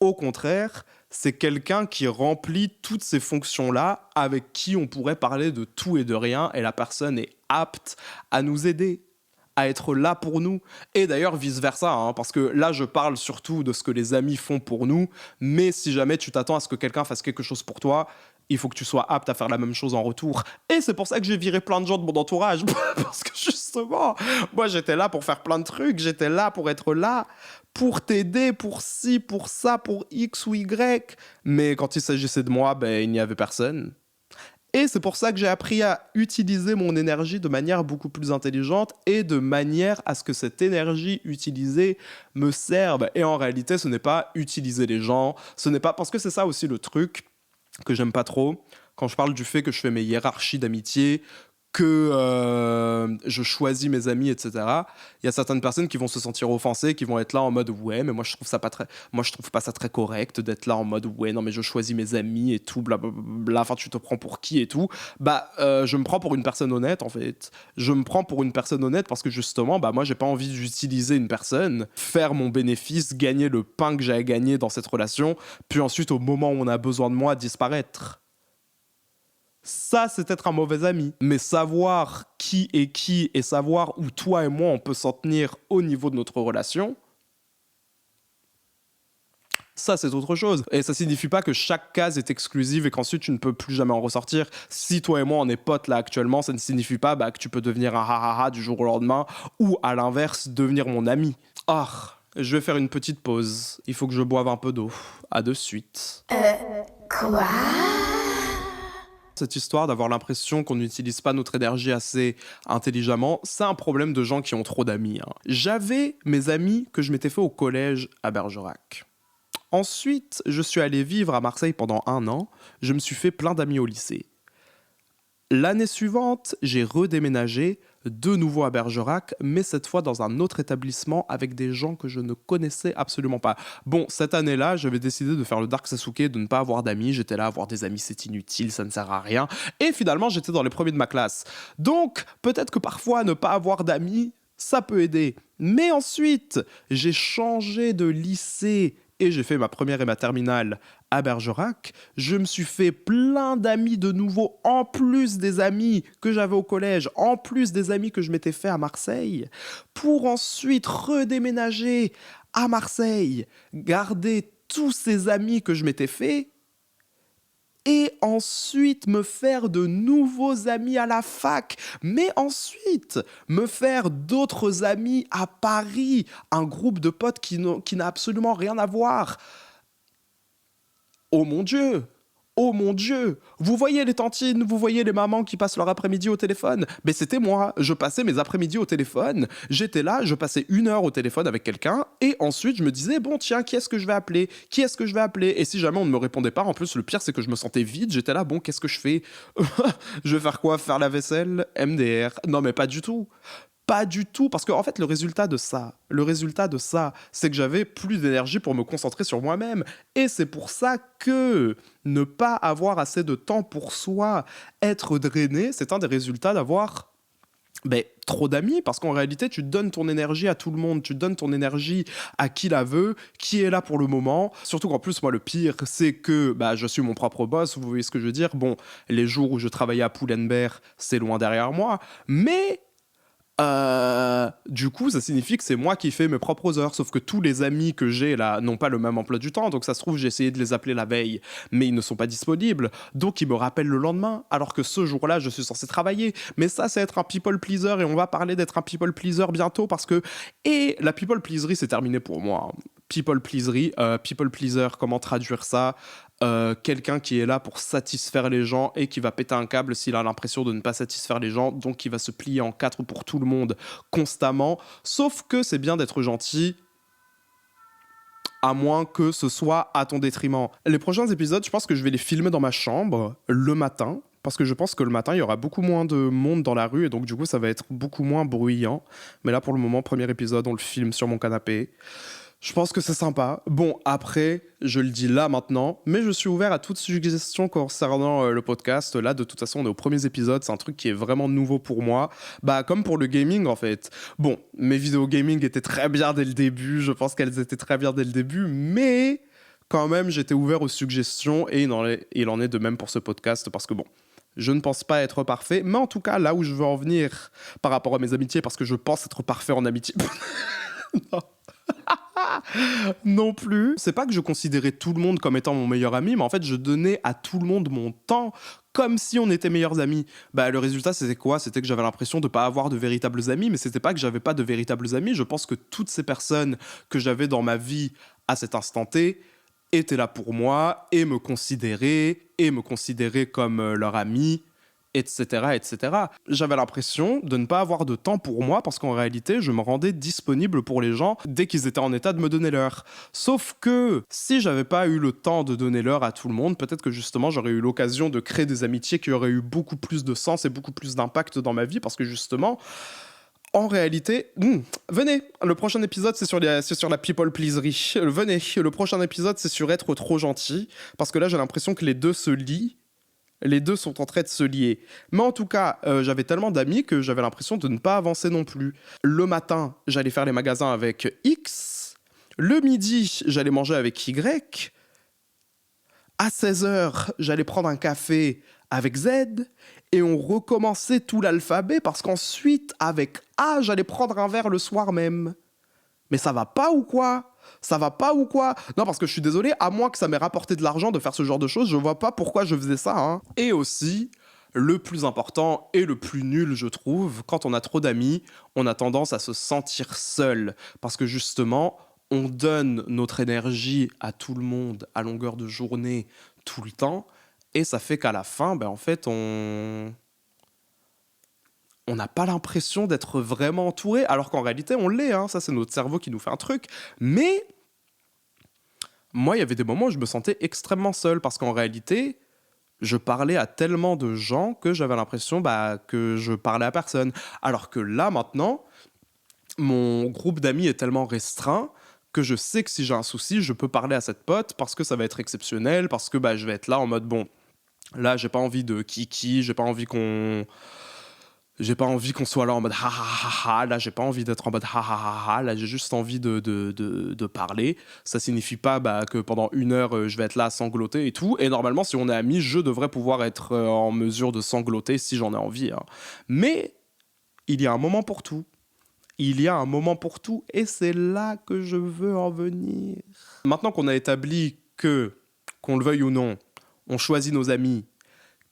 au contraire, c'est quelqu'un qui remplit toutes ces fonctions-là, avec qui on pourrait parler de tout et de rien, et la personne est apte à nous aider, à être là pour nous. Et d'ailleurs, vice-versa, hein, parce que là, je parle surtout de ce que les amis font pour nous, mais si jamais tu t'attends à ce que quelqu'un fasse quelque chose pour toi, il faut que tu sois apte à faire la même chose en retour. Et c'est pour ça que j'ai viré plein de gens de mon entourage, parce que justement, moi, j'étais là pour faire plein de trucs, j'étais là pour être là, pour t'aider, pour ci, pour ça, pour X ou Y. Mais quand il s'agissait de moi, ben, il n'y avait personne. Et c'est pour ça que j'ai appris à utiliser mon énergie de manière beaucoup plus intelligente et de manière à ce que cette énergie utilisée me serve. Et en réalité, ce n'est pas utiliser les gens, ce n'est pas... Parce que c'est ça aussi le truc que j'aime pas trop, quand je parle du fait que je fais mes hiérarchies d'amitié, que je choisis mes amis, etc. Il y a certaines personnes qui vont se sentir offensées, qui vont être là en mode ouais, mais moi je trouve pas ça très correct d'être là en mode ouais, non mais je choisis mes amis et tout, blablabla. Enfin, tu te prends pour qui et tout. Bah, je me prends pour une personne honnête en fait. Je me prends pour une personne honnête parce que justement, bah moi j'ai pas envie d'utiliser une personne, faire mon bénéfice, gagner le pain que j'ai à gagner dans cette relation, puis ensuite au moment où on a besoin de moi disparaître. Ça, c'est être un mauvais ami. Mais savoir qui est qui et savoir où toi et moi on peut s'en tenir au niveau de notre relation, ça, c'est autre chose. Et ça signifie pas que chaque case est exclusive et qu'ensuite tu ne peux plus jamais en ressortir. Si toi et moi on est potes là actuellement, ça ne signifie pas bah, que tu peux devenir un ha-ha-ha du jour au lendemain ou à l'inverse, devenir mon ami. Ah, je vais faire une petite pause. Il faut que je boive un peu d'eau. À de suite. Quoi? Cette histoire d'avoir l'impression qu'on n'utilise pas notre énergie assez intelligemment, c'est un problème de gens qui ont trop d'amis, hein. J'avais mes amis que je m'étais fait au collège à Bergerac. Ensuite, je suis allé vivre à Marseille pendant 1 an. Je me suis fait plein d'amis au lycée. L'année suivante, j'ai redéménagé de nouveau à Bergerac, mais cette fois dans un autre établissement avec des gens que je ne connaissais absolument pas. Bon, cette année-là, j'avais décidé de faire le Dark Sasuke, de ne pas avoir d'amis. J'étais là, avoir des amis, c'est inutile, ça ne sert à rien. Et finalement, j'étais dans les premiers de ma classe. Donc, peut-être que parfois, ne pas avoir d'amis, ça peut aider. Mais ensuite, j'ai changé de lycée et j'ai fait ma première et ma terminale à Bergerac. Je me suis fait plein d'amis de nouveau, en plus des amis que j'avais au collège, en plus des amis que je m'étais fait à Marseille, pour ensuite redéménager à Marseille, garder tous ces amis que je m'étais fait et ensuite me faire de nouveaux amis à la fac, mais ensuite me faire d'autres amis à Paris, un groupe de potes qui n'a absolument rien à voir. Oh mon Dieu! Oh mon Dieu! Vous voyez les tantines, vous voyez les mamans qui passent leur après-midi au téléphone? Mais c'était moi, je passais mes après-midi au téléphone, j'étais là, je passais 1 heure au téléphone avec quelqu'un, et ensuite je me disais, bon tiens, qui est-ce que je vais appeler? Qui est-ce que je vais appeler? Et si jamais on ne me répondait pas, en plus le pire c'est que je me sentais vide, j'étais là, bon qu'est-ce que je fais? Je vais faire quoi? Faire la vaisselle? MDR? Non mais pas du tout. Pas du tout, parce qu'en fait, le résultat de ça, c'est que j'avais plus d'énergie pour me concentrer sur moi-même. Et c'est pour ça que ne pas avoir assez de temps pour soi, être drainé, c'est un des résultats d'avoir trop d'amis, parce qu'en réalité, tu donnes ton énergie à tout le monde, tu donnes ton énergie à qui la veut, qui est là pour le moment. Surtout qu'en plus, moi, le pire, c'est que je suis mon propre boss, vous voyez ce que je veux dire. Bon, les jours où je travaillais à Pull&Bear, c'est loin derrière moi, mais du coup, ça signifie que c'est moi qui fais mes propres heures. Sauf que tous les amis que j'ai là n'ont pas le même emploi du temps. Donc ça se trouve, j'ai essayé de les appeler la veille, mais ils ne sont pas disponibles. Donc ils me rappellent le lendemain, alors que ce jour-là, je suis censé travailler. Mais ça, c'est être un people pleaser. Et on va parler d'être un people pleaser bientôt parce que... Et la people pleaserie, c'est terminé pour moi. People pleaserie, people pleaser, comment traduire ça? Quelqu'un qui est là pour satisfaire les gens et qui va péter un câble s'il a l'impression de ne pas satisfaire les gens, donc il va se plier en quatre pour tout le monde constamment, sauf que c'est bien d'être gentil, à moins que ce soit à ton détriment. Les prochains épisodes, je pense que je vais les filmer dans ma chambre le matin, parce que je pense que le matin, il y aura beaucoup moins de monde dans la rue, et donc du coup, ça va être beaucoup moins bruyant. Mais là, pour le moment, premier épisode, on le filme sur mon canapé. Je pense que c'est sympa. Bon, après, je le dis là maintenant, mais je suis ouvert à toute suggestion concernant le podcast. Là, de toute façon, on est aux premiers épisodes, c'est un truc qui est vraiment nouveau pour moi. Comme pour le gaming, en fait. Bon, mes vidéos gaming étaient très bien dès le début, je pense qu'elles étaient très bien dès le début, mais quand même, j'étais ouvert aux suggestions, et il en est de même pour ce podcast, parce que bon, je ne pense pas être parfait, mais en tout cas, là où je veux en venir par rapport à mes amitiés, parce que je pense être parfait en amitié... non. Non plus. C'est pas que je considérais tout le monde comme étant mon meilleur ami, mais en fait, je donnais à tout le monde mon temps comme si on était meilleurs amis. Le résultat, c'était quoi? C'était que j'avais l'impression de pas avoir de véritables amis, mais c'était pas que j'avais pas de véritables amis. Je pense que toutes ces personnes que j'avais dans ma vie à cet instant T étaient là pour moi et me considéraient comme leur ami, etc., etc. J'avais l'impression de ne pas avoir de temps pour moi parce qu'en réalité, je me rendais disponible pour les gens dès qu'ils étaient en état de me donner l'heure. Sauf que si j'avais pas eu le temps de donner l'heure à tout le monde, peut-être que justement j'aurais eu l'occasion de créer des amitiés qui auraient eu beaucoup plus de sens et beaucoup plus d'impact dans ma vie parce que justement, en réalité, venez, le prochain épisode c'est sur la people pleaserie. Venez, le prochain épisode c'est sur être trop gentil parce que là j'ai l'impression que les deux se lient. Les deux sont en train de se lier. Mais en tout cas, j'avais tellement d'amis que j'avais l'impression de ne pas avancer non plus. Le matin, j'allais faire les magasins avec X. Le midi, j'allais manger avec Y. À 16h, j'allais prendre un café avec Z. Et on recommençait tout l'alphabet parce qu'ensuite, avec A, j'allais prendre un verre le soir même. Mais ça va pas ou quoi ? Ça va pas ou quoi? Non, parce que je suis désolé, à moins que ça m'ait rapporté de l'argent de faire ce genre de choses, je vois pas pourquoi je faisais ça, hein. Et aussi, le plus important et le plus nul, je trouve, quand on a trop d'amis, on a tendance à se sentir seul. Parce que justement, on donne notre énergie à tout le monde à longueur de journée, tout le temps, et ça fait qu'à la fin, en fait, on n'a pas l'impression d'être vraiment entouré, alors qu'en réalité, on l'est, hein. Ça, c'est notre cerveau qui nous fait un truc. Mais moi, il y avait des moments où je me sentais extrêmement seul, parce qu'en réalité, je parlais à tellement de gens que j'avais l'impression que je parlais à personne. Alors que là, maintenant, mon groupe d'amis est tellement restreint que je sais que si j'ai un souci, je peux parler à cette pote, parce que ça va être exceptionnel, parce que je vais être là en mode, bon, là, j'ai pas envie de kiki, j'ai pas envie qu'on J'ai pas envie qu'on soit là en mode ha ha ha ha. Là, j'ai pas envie d'être en mode ha ha ha ha. Là, j'ai juste envie de parler. Ça signifie pas que pendant 1 heure, je vais être là à sangloter et tout. Et normalement, si on est amis, je devrais pouvoir être en mesure de sangloter si j'en ai envie, hein. Mais il y a un moment pour tout. Il y a un moment pour tout. Et c'est là que je veux en venir. Maintenant qu'on a établi que, qu'on le veuille ou non, on choisit nos amis,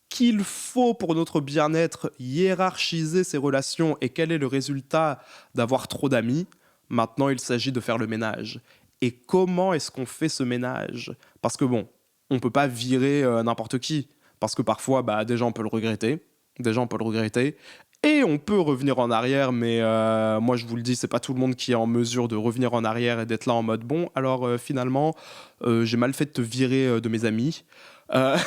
qu'il faut pour notre bien-être hiérarchiser ces relations et quel est le résultat d'avoir trop d'amis, maintenant il s'agit de faire le ménage. Et comment est-ce qu'on fait ce ménage? Parce que bon, on peut pas virer n'importe qui. Parce que parfois, déjà on peut le regretter. Déjà on peut le regretter. Et on peut revenir en arrière, mais moi je vous le dis, c'est pas tout le monde qui est en mesure de revenir en arrière et d'être là en mode bon, alors finalement, j'ai mal fait de te virer de mes amis. Euh,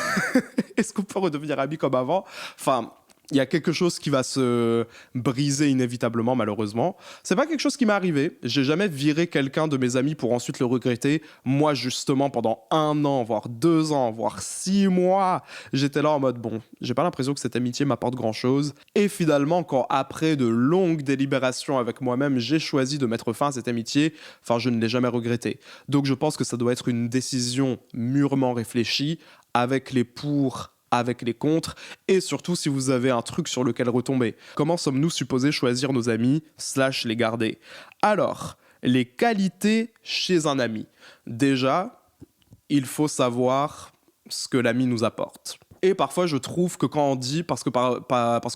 Est-ce qu'on peut redevenir amis comme avant? Enfin, il y a quelque chose qui va se briser inévitablement, malheureusement. C'est pas quelque chose qui m'est arrivé. J'ai jamais viré quelqu'un de mes amis pour ensuite le regretter. Moi, justement, pendant 1 an, voire 2 ans, voire 6 mois, j'étais là en mode bon, j'ai pas l'impression que cette amitié m'apporte grand chose. Et finalement, quand après de longues délibérations avec moi-même, j'ai choisi de mettre fin à cette amitié, enfin, je ne l'ai jamais regretté. Donc, je pense que ça doit être une décision mûrement réfléchie avec les pour, avec les contre, et surtout si vous avez un truc sur lequel retomber. Comment sommes-nous supposés choisir nos amis / les garder? Alors, les qualités chez un ami. Déjà, il faut savoir ce que l'ami nous apporte. Et parfois, je trouve que quand on dit, parce que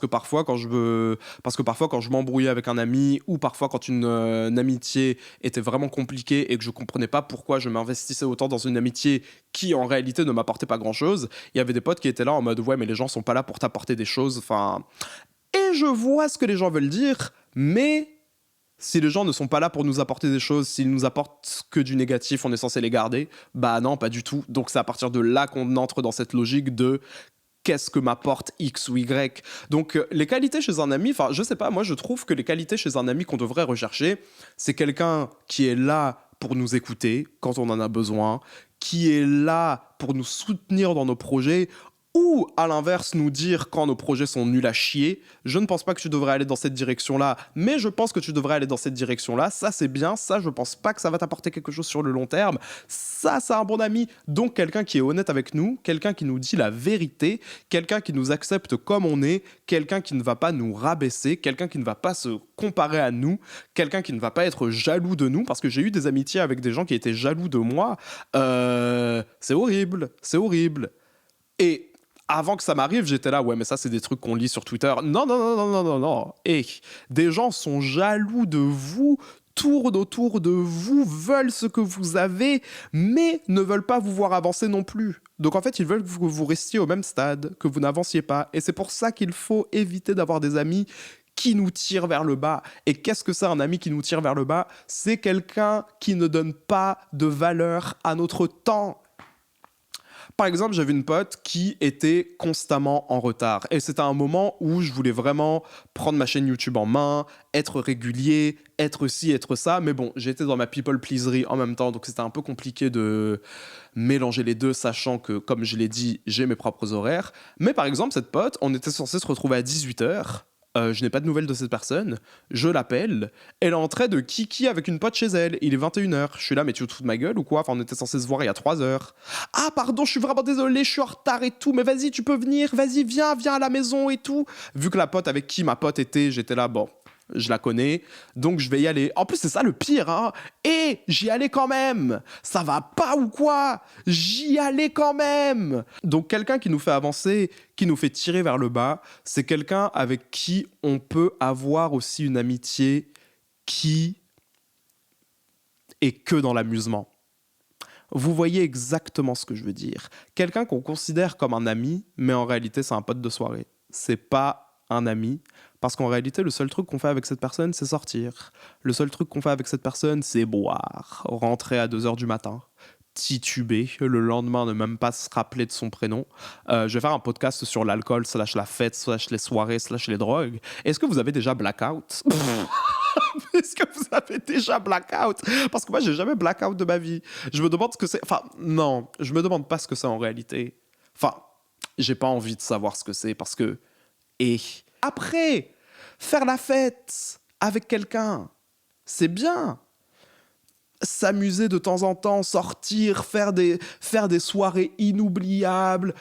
parfois, quand je m'embrouillais avec un ami, ou parfois quand une amitié était vraiment compliquée et que je comprenais pas pourquoi je m'investissais autant dans une amitié qui, en réalité, ne m'apportait pas grand-chose, il y avait des potes qui étaient là en mode, ouais, mais les gens sont pas là pour t'apporter des choses, enfin... Et je vois ce que les gens veulent dire, mais si les gens ne sont pas là pour nous apporter des choses, s'ils nous apportent que du négatif, on est censé les garder. Bah non, pas du tout. Donc c'est à partir de là qu'on entre dans cette logique de qu'est-ce que m'apporte X ou Y. Donc les qualités chez un ami, enfin je sais pas, moi je trouve que les qualités chez un ami qu'on devrait rechercher, c'est quelqu'un qui est là pour nous écouter quand on en a besoin, qui est là pour nous soutenir dans nos projets, ou à l'inverse nous dire quand nos projets sont nuls à chier. Je ne pense pas que tu devrais aller dans cette direction-là, mais je pense que tu devrais aller dans cette direction-là. Ça c'est bien, ça je pense pas que ça va t'apporter quelque chose sur le long terme. Ça c'est un bon ami, donc quelqu'un qui est honnête avec nous, quelqu'un qui nous dit la vérité, quelqu'un qui nous accepte comme on est, quelqu'un qui ne va pas nous rabaisser, quelqu'un qui ne va pas se comparer à nous, quelqu'un qui ne va pas être jaloux de nous, parce que j'ai eu des amitiés avec des gens qui étaient jaloux de moi. C'est horrible, c'est horrible. Et avant que ça m'arrive, j'étais là, ouais, mais ça, c'est des trucs qu'on lit sur Twitter. Non, non, non, non, non, non, non. Et des gens sont jaloux de vous, tournent autour de vous, veulent ce que vous avez, mais ne veulent pas vous voir avancer non plus. Donc en fait, ils veulent que vous restiez au même stade, que vous n'avanciez pas. Et c'est pour ça qu'il faut éviter d'avoir des amis qui nous tirent vers le bas. Et qu'est-ce que c'est un ami qui nous tire vers le bas? C'est quelqu'un qui ne donne pas de valeur à notre temps. Par exemple, j'avais une pote qui était constamment en retard. Et c'était un moment où je voulais vraiment prendre ma chaîne YouTube en main, être régulier, être ci, être ça. Mais bon, j'étais dans ma people pleaserie en même temps, donc c'était un peu compliqué de mélanger les deux, sachant que, comme je l'ai dit, j'ai mes propres horaires. Mais par exemple, cette pote, on était censé se retrouver à 18h. Je n'ai pas de nouvelles de cette personne. Je l'appelle. Elle est en train de kiki avec une pote chez elle. Il est 21h. Je suis là, mais tu te fous de ma gueule ou quoi? Enfin, on était censé se voir il y a 3 heures. Ah, pardon, je suis vraiment désolé, je suis en retard et tout. Mais vas-y, tu peux venir. Vas-y, viens à la maison et tout. Vu que la pote avec qui ma pote était, j'étais là, bon, je la connais, donc je vais y aller. En plus, c'est ça le pire, hein. Et j'y allais quand même. Ça va pas ou quoi? J'y allais quand même. Donc quelqu'un qui nous fait avancer, qui nous fait tirer vers le bas, c'est quelqu'un avec qui on peut avoir aussi une amitié qui est que dans l'amusement. Vous voyez exactement ce que je veux dire. Quelqu'un qu'on considère comme un ami, mais en réalité, c'est un pote de soirée. C'est pas un ami, parce qu'en réalité, le seul truc qu'on fait avec cette personne, c'est sortir. Le seul truc qu'on fait avec cette personne, c'est boire, rentrer à 2h du matin, tituber, le lendemain ne même pas se rappeler de son prénom. Je vais faire un podcast sur l'alcool, / la fête, / les soirées, / les drogues. Est-ce que vous avez déjà blackout? Est-ce que vous avez déjà blackout? Parce que moi, j'ai jamais blackout de ma vie. Je me demande ce que c'est. Enfin, non, je me demande pas ce que c'est en réalité. Enfin, j'ai pas envie de savoir ce que c'est parce que. Et après, Faire la fête avec quelqu'un, c'est bien. S'amuser de temps en temps, sortir, faire des soirées inoubliables,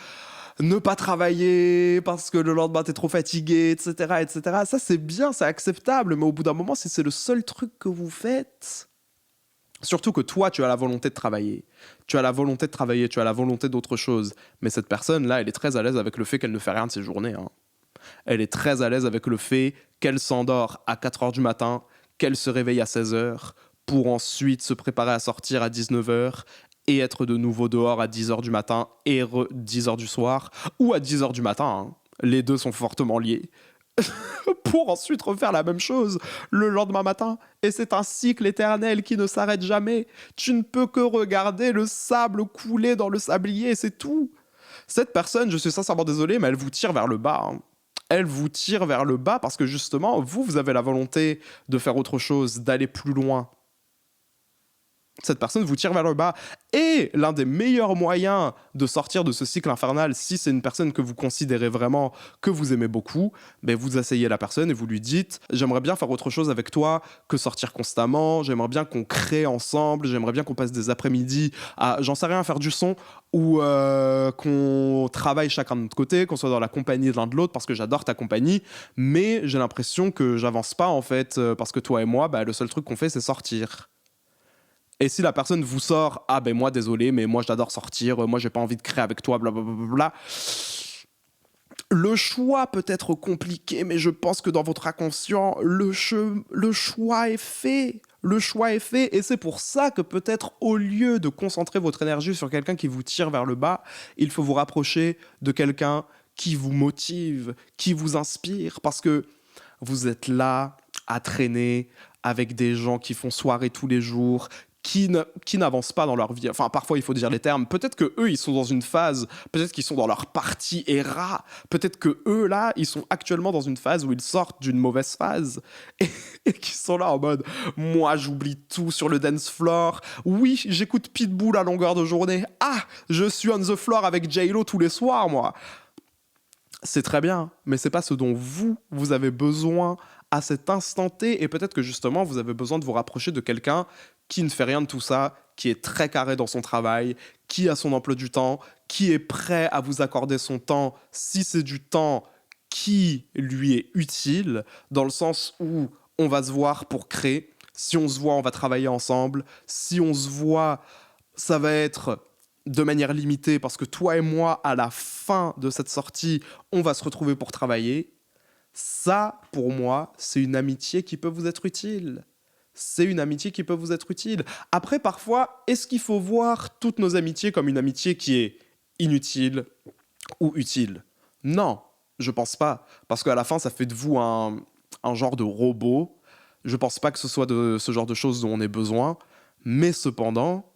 ne pas travailler parce que le lendemain t'es trop fatigué, etc., etc. Ça, c'est bien, c'est acceptable, mais au bout d'un moment, si c'est le seul truc que vous faites, surtout que toi, tu as la volonté de travailler, tu as la volonté de travailler, tu as la volonté d'autre chose, mais cette personne-là, elle est très à l'aise avec le fait qu'elle ne fait rien de ses journées, hein. Elle est très à l'aise avec le fait qu'elle s'endort à 4 heures du matin, qu'elle se réveille à 16 heures, pour ensuite se préparer à sortir à 19 heures et être de nouveau dehors à 10 heures du matin et 10 heures du soir, ou à 10 heures du matin, hein. Les deux sont fortement liés. Pour ensuite refaire la même chose le lendemain matin. Et c'est un cycle éternel qui ne s'arrête jamais. Tu ne peux que regarder le sable couler dans le sablier, c'est tout. Cette personne, je suis sincèrement désolé, mais elle vous tire vers le bas, hein. Elle vous tire vers le bas parce que justement, vous avez la volonté de faire autre chose, d'aller plus loin. Cette personne vous tire vers le bas. Et l'un des meilleurs moyens de sortir de ce cycle infernal, si c'est une personne que vous considérez vraiment, que vous aimez beaucoup, ben vous asseyez la personne et vous lui dites « J'aimerais bien faire autre chose avec toi que sortir constamment, j'aimerais bien qu'on crée ensemble, j'aimerais bien qu'on passe des après-midi à, j'en sais rien, faire du son, ou qu'on travaille chacun de notre côté, qu'on soit dans la compagnie de l'un de l'autre, parce que j'adore ta compagnie, mais j'ai l'impression que j'avance pas en fait, parce que toi et moi, ben, le seul truc qu'on fait, c'est sortir. » Et si la personne vous sort, ah ben moi désolé, mais moi j'adore sortir, moi j'ai pas envie de créer avec toi, blablabla. Le choix peut être compliqué, mais je pense que dans votre inconscient, le choix est fait. Le choix est fait, et c'est pour ça que peut-être au lieu de concentrer votre énergie sur quelqu'un qui vous tire vers le bas, il faut vous rapprocher de quelqu'un qui vous motive, qui vous inspire, parce que vous êtes là à traîner avec des gens qui font soirée tous les jours, qui n'avancent pas dans leur vie. Enfin, parfois, il faut dire les termes. Peut-être que eux, ils sont dans une phase, peut-être qu'ils sont dans leur partie ERA, peut-être que eux, là, ils sont actuellement dans une phase où ils sortent d'une mauvaise phase et qui sont là en mode « Moi, j'oublie tout sur le dance floor. Oui, j'écoute Pitbull à longueur de journée. Ah, je suis on the floor avec J-Lo tous les soirs, moi. » C'est très bien, mais c'est pas ce dont vous avez besoin à cet instant T, et peut-être que justement, vous avez besoin de vous rapprocher de quelqu'un qui ne fait rien de tout ça, qui est très carré dans son travail, qui a son emploi du temps, qui est prêt à vous accorder son temps si c'est du temps qui lui est utile, dans le sens où on va se voir pour créer, si on se voit, on va travailler ensemble, si on se voit, ça va être de manière limitée, parce que toi et moi, à la fin de cette sortie, on va se retrouver pour travailler. Ça, pour moi, c'est une amitié qui peut vous être utile. C'est une amitié qui peut vous être utile. Après, parfois, est-ce qu'il faut voir toutes nos amitiés comme une amitié qui est inutile ou utile? Non, je pense pas. Parce qu'à la fin, ça fait de vous un genre de robot. Je pense pas que ce soit de ce genre de choses dont on ait besoin. Mais cependant,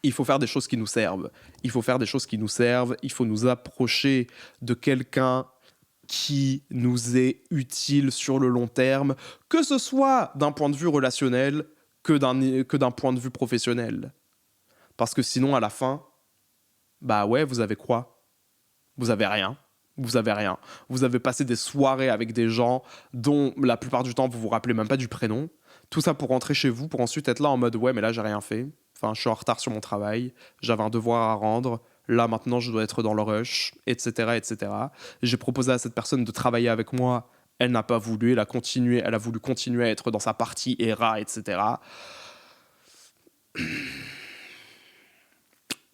il faut faire des choses qui nous servent. Il faut faire des choses qui nous servent. Il faut nous approcher de quelqu'un qui nous est utile sur le long terme, que ce soit d'un point de vue relationnel que d'un point de vue professionnel. Parce que sinon, à la fin, bah ouais, vous avez quoi? Vous avez rien. Vous avez rien. Vous avez passé des soirées avec des gens dont la plupart du temps, vous vous rappelez même pas du prénom. Tout ça pour rentrer chez vous, pour ensuite être là en mode « Ouais, mais là, j'ai rien fait. Enfin, je suis en retard sur mon travail. J'avais un devoir à rendre. Là, maintenant, je dois être dans le rush, etc., etc. » J'ai proposé à cette personne de travailler avec moi. Elle n'a pas voulu. Elle a voulu continuer à être dans sa partie ERA, etc.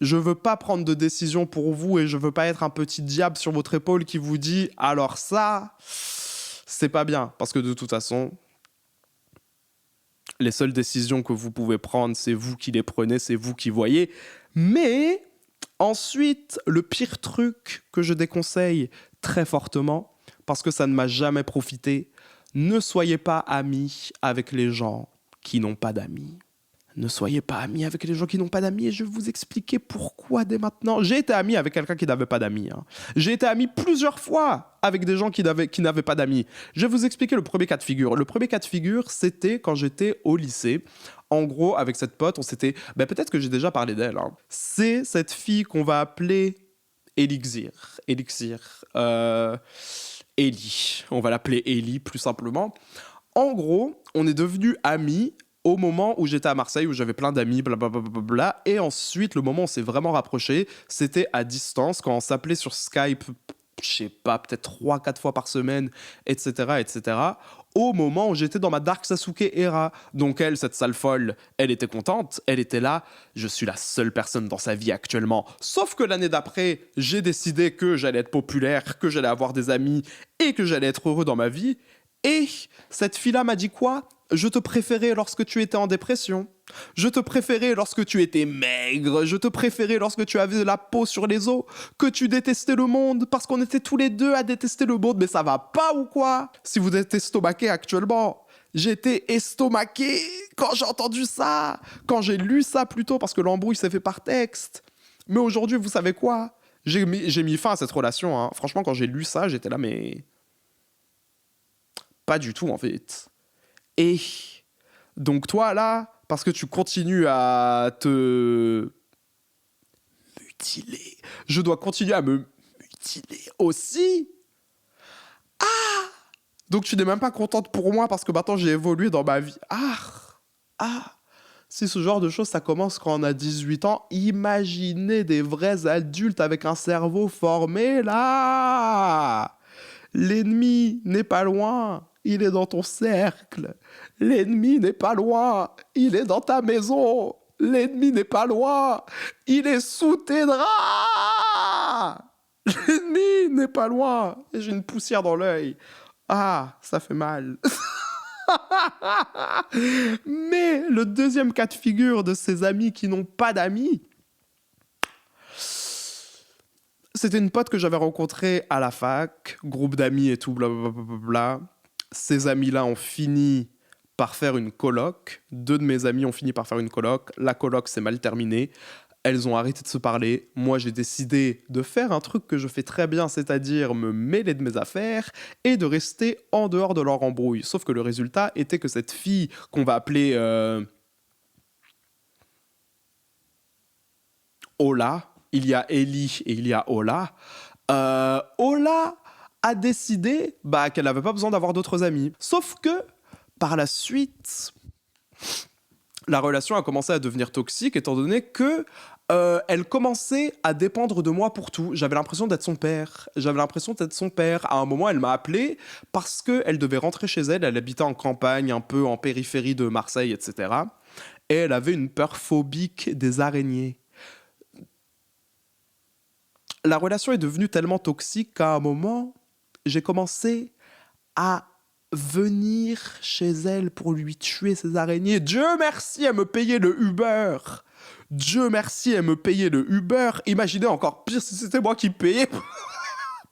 Je veux pas prendre de décision pour vous et je veux pas être un petit diable sur votre épaule qui vous dit « Alors ça, c'est pas bien. » Parce que de toute façon, les seules décisions que vous pouvez prendre, c'est vous qui les prenez, c'est vous qui voyez. Mais ensuite, le pire truc que je déconseille très fortement, parce que ça ne m'a jamais profité, ne soyez pas amis avec les gens qui n'ont pas d'amis. Ne soyez pas amis avec les gens qui n'ont pas d'amis, et je vais vous expliquer pourquoi dès maintenant. J'ai été ami avec quelqu'un qui n'avait pas d'amis, hein. J'ai été ami plusieurs fois avec des gens qui n'avaient pas d'amis. Je vais vous expliquer le premier cas de figure. Le premier cas de figure, c'était quand j'étais au lycée. En gros, avec cette pote, on s'était... peut-être que j'ai déjà parlé d'elle, hein. C'est cette fille qu'on va appeler Elixir. Ellie. On va l'appeler Ellie plus simplement. En gros, on est devenus amis au moment où j'étais à Marseille, où j'avais plein d'amis, blablabla. Et ensuite, le moment où on s'est vraiment rapprochés, c'était à distance, quand on s'appelait sur Skype, je sais pas, peut-être 3-4 fois par semaine, etc., etc., au moment où j'étais dans ma Dark Sasuke era. Donc elle, cette sale folle, elle était contente, elle était là. Je suis la seule personne dans sa vie actuellement. Sauf que l'année d'après, j'ai décidé que j'allais être populaire, que j'allais avoir des amis et que j'allais être heureux dans ma vie. Et cette fille-là m'a dit quoi? Je te préférais lorsque tu étais en dépression. Je te préférais lorsque tu étais maigre. Je te préférais lorsque tu avais la peau sur les os. Que tu détestais le monde parce qu'on était tous les deux à détester le monde. Mais ça va pas ou quoi? Si vous êtes estomaqué actuellement, j'étais estomaqué quand j'ai entendu ça. Quand j'ai lu ça plutôt parce que l'embrouille s'est fait par texte. Mais aujourd'hui, vous savez quoi? J'ai mis fin à cette relation. Hein. Franchement, quand j'ai lu ça, j'étais là, mais pas du tout en fait. Et donc toi là, parce que tu continues à te mutiler, je dois continuer à me mutiler aussi. Donc tu n'es même pas contente pour moi parce que maintenant j'ai évolué dans ma vie. Si ce genre de choses ça commence quand on a 18 ans, imaginez des vrais adultes avec un cerveau formé là. L'ennemi n'est pas loin, il est dans ton cercle. L'ennemi n'est pas loin, il est dans ta maison. L'ennemi n'est pas loin, il est sous tes draps. L'ennemi n'est pas loin. Et j'ai une poussière dans l'œil. Ah, ça fait mal. Mais le deuxième cas de figure de ces amis qui n'ont pas d'amis, c'était une pote que j'avais rencontrée à la fac, groupe d'amis et tout, blablabla. Ces amis-là ont fini par faire une coloc. 2 de mes amis ont fini par faire une coloc. La coloc s'est mal terminée. Elles ont arrêté de se parler. Moi, j'ai décidé de faire un truc que je fais très bien, c'est-à-dire me mêler de mes affaires et de rester en dehors de leur embrouille. Sauf que le résultat était que cette fille qu'on va appeler Ola, il y a Ellie et il y a Ola. Ola a décidé qu'elle n'avait pas besoin d'avoir d'autres amis. Sauf que, par la suite, la relation a commencé à devenir toxique étant donné que elle commençait à dépendre de moi pour tout. J'avais l'impression d'être son père. À un moment, elle m'a appelé parce qu'elle devait rentrer chez elle. Elle habitait en campagne, un peu en périphérie de Marseille, etc. Et elle avait une peur phobique des araignées. La relation est devenue tellement toxique qu'à un moment, j'ai commencé à venir chez elle pour lui tuer ses araignées. Dieu merci, elle me payait le Uber. Imaginez encore pire si c'était moi qui payais.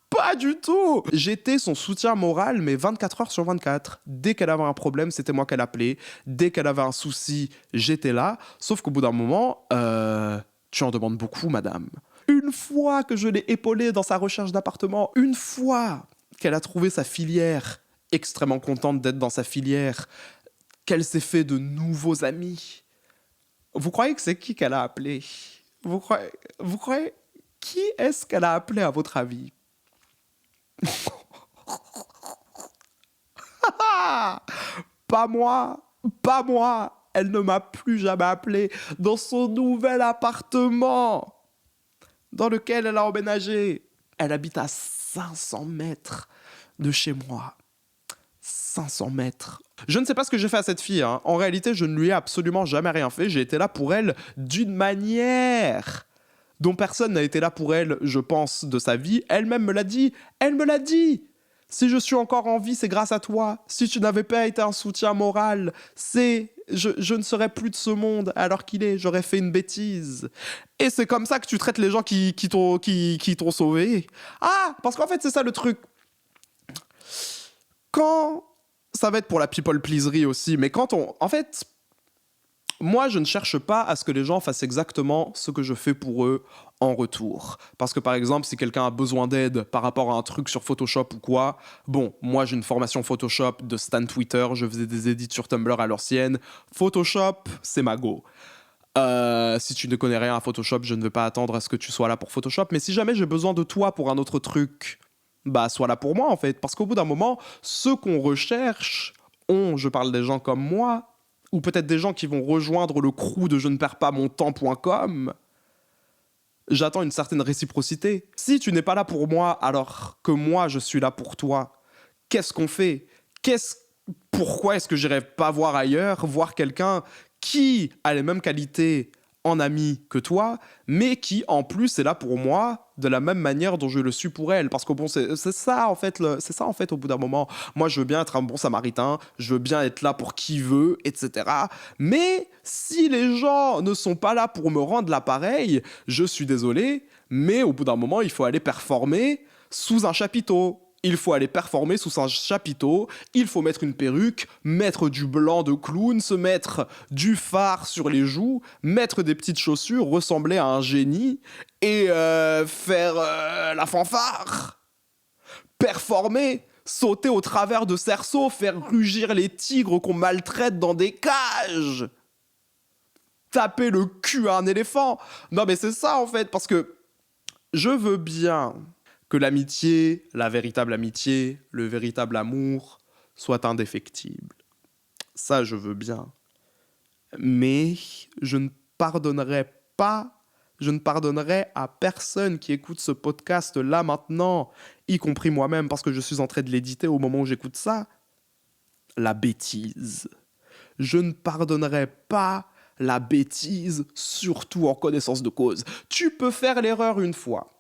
Pas du tout. J'étais son soutien moral, mais 24 heures sur 24. Dès qu'elle avait un problème, c'était moi qu'elle appelait. Dès qu'elle avait un souci, j'étais là. Sauf qu'au bout d'un moment, tu en demandes beaucoup, madame. Une fois que je l'ai épaulée dans sa recherche d'appartement, une fois qu'elle a trouvé sa filière, extrêmement contente d'être dans sa filière, qu'elle s'est fait de nouveaux amis, vous croyez que c'est qui qu'elle a appelé? Vous croyez qui est-ce qu'elle a appelé à votre avis? Pas moi. Elle ne m'a plus jamais appelé dans son nouvel appartement dans lequel elle a emménagé. Elle habite à 500 mètres de chez moi. 500 mètres. Je ne sais pas ce que j'ai fait à cette fille. Hein. En réalité, je ne lui ai absolument jamais rien fait. J'ai été là pour elle d'une manière dont personne n'a été là pour elle, je pense, de sa vie. Elle-même me l'a dit. Elle me l'a dit. Si je suis encore en vie, c'est grâce à toi. Si tu n'avais pas été un soutien moral, je ne serais plus de ce monde alors qu'il est. J'aurais fait une bêtise. Et c'est comme ça que tu traites les gens qui t'ont sauvé. Ah, parce qu'en fait, c'est ça le truc. Quand... Ça va être pour la people pleaserie aussi, mais quand on... En fait, moi, je ne cherche pas à ce que les gens fassent exactement ce que je fais pour eux en retour. Parce que, par exemple, si quelqu'un a besoin d'aide par rapport à un truc sur Photoshop ou quoi, bon, moi, j'ai une formation Photoshop de Stan Twitter, je faisais des edits sur Tumblr à l'ancienne. Photoshop, c'est ma go. Si tu ne connais rien à Photoshop, je ne vais pas attendre à ce que tu sois là pour Photoshop, mais si jamais j'ai besoin de toi pour un autre truc, bah sois là pour moi en fait. Parce qu'au bout d'un moment, ceux qu'on recherche, je parle des gens comme moi, ou peut-être des gens qui vont rejoindre le crew de je ne perds pas mon temps.com, j'attends une certaine réciprocité. Si tu n'es pas là pour moi alors que moi je suis là pour toi, qu'est-ce qu'on fait? Pourquoi est-ce que j'irais pas voir ailleurs, voir quelqu'un qui a les mêmes qualités en ami que toi, mais qui en plus est là pour moi de la même manière dont je le suis pour elle. Parce que bon, c'est ça en fait, c'est ça en fait au bout d'un moment. Moi, je veux bien être un bon samaritain, je veux bien être là pour qui veut, etc. Mais si les gens ne sont pas là pour me rendre l'appareil, je suis désolé, mais au bout d'un moment, il faut aller performer sous un chapiteau. Il faut aller performer sous un chapiteau, il faut mettre une perruque, mettre du blanc de clown, se mettre du fard sur les joues, mettre des petites chaussures, ressembler à un génie et faire la fanfare. Performer, sauter au travers de cerceaux, faire rugir les tigres qu'on maltraite dans des cages. Taper le cul à un éléphant. Non mais c'est ça en fait, parce que je veux bien que l'amitié, la véritable amitié, le véritable amour soit indéfectible. Ça, je veux bien. Mais je ne pardonnerai pas, je ne pardonnerai à personne qui écoute ce podcast là maintenant, y compris moi-même parce que je suis en train de l'éditer au moment où j'écoute ça, la bêtise. Je ne pardonnerai pas la bêtise, surtout en connaissance de cause. Tu peux faire l'erreur une fois.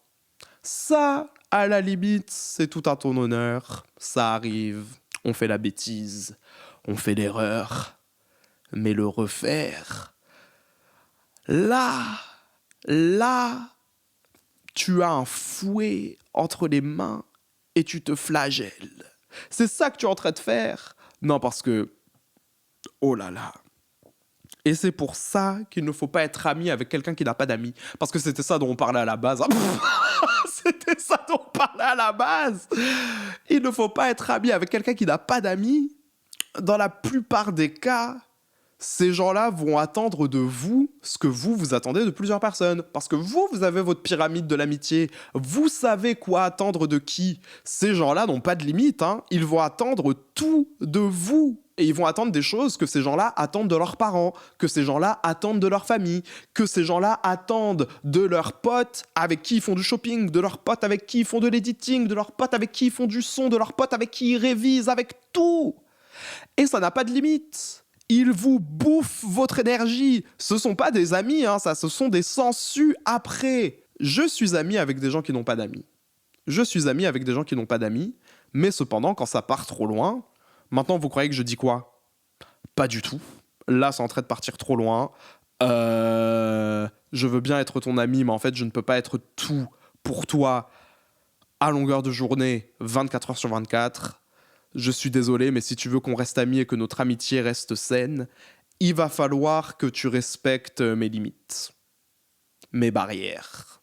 Ça, à la limite, c'est tout à ton honneur. Ça arrive, on fait la bêtise, on fait l'erreur. Mais le refaire, là, tu as un fouet entre les mains et tu te flagelles. C'est ça que tu es en train de faire. Non, parce que, oh là là. Et c'est pour ça qu'il ne faut pas être ami avec quelqu'un qui n'a pas d'amis. Parce que c'était ça dont on parlait à la base. C'était ça dont on parlait à la base. Il ne faut pas être ami avec quelqu'un qui n'a pas d'amis. Dans la plupart des cas, ces gens-là vont attendre de vous ce que vous attendez de plusieurs personnes. Parce que vous avez votre pyramide de l'amitié. Vous savez quoi attendre de qui. Ces gens-là n'ont pas de limite. Ils vont attendre tout de vous. Et ils vont attendre des choses que ces gens-là attendent de leurs parents, que ces gens-là attendent de leur famille, que ces gens-là attendent de leurs potes avec qui ils font du shopping, de leurs potes avec qui ils font de l'editing, de leurs potes avec qui ils font du son, de leurs potes avec qui ils révisent, avec tout. Et ça n'a pas de limite. Ils vous bouffent votre énergie. Ce sont pas des amis, ce sont des sangsues après. Je suis ami avec des gens qui n'ont pas d'amis. Je suis ami avec des gens qui n'ont pas d'amis, mais cependant, quand ça part trop loin, maintenant, vous croyez que je dis quoi? Pas du tout. Là, c'est en train de partir trop loin. Je veux bien être ton ami, mais en fait, je ne peux pas être tout pour toi à longueur de journée, 24 heures sur 24. Je suis désolé, mais si tu veux qu'on reste amis et que notre amitié reste saine, il va falloir que tu respectes mes limites, mes barrières.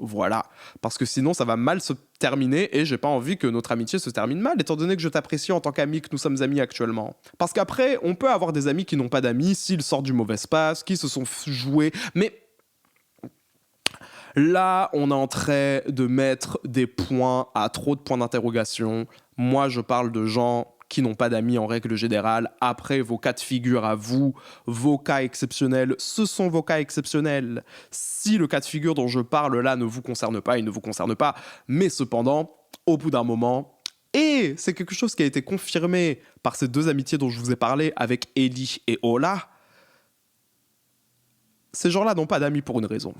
Voilà, parce que sinon ça va mal se terminer et j'ai pas envie que notre amitié se termine mal, étant donné que je t'apprécie en tant qu'ami, que nous sommes amis actuellement. Parce qu'après, on peut avoir des amis qui n'ont pas d'amis, s'ils sortent du mauvais espace, qui se sont joués, mais là, on est en train de mettre des points à trop de points d'interrogation. Moi, je parle de gens qui n'ont pas d'amis en règle générale. Après, vos cas de figure à vous, vos cas exceptionnels, ce sont vos cas exceptionnels. Si le cas de figure dont je parle là ne vous concerne pas, il ne vous concerne pas. Mais cependant, au bout d'un moment, et c'est quelque chose qui a été confirmé par ces deux amitiés dont je vous ai parlé avec Ellie et Ola, ces gens-là n'ont pas d'amis pour une raison.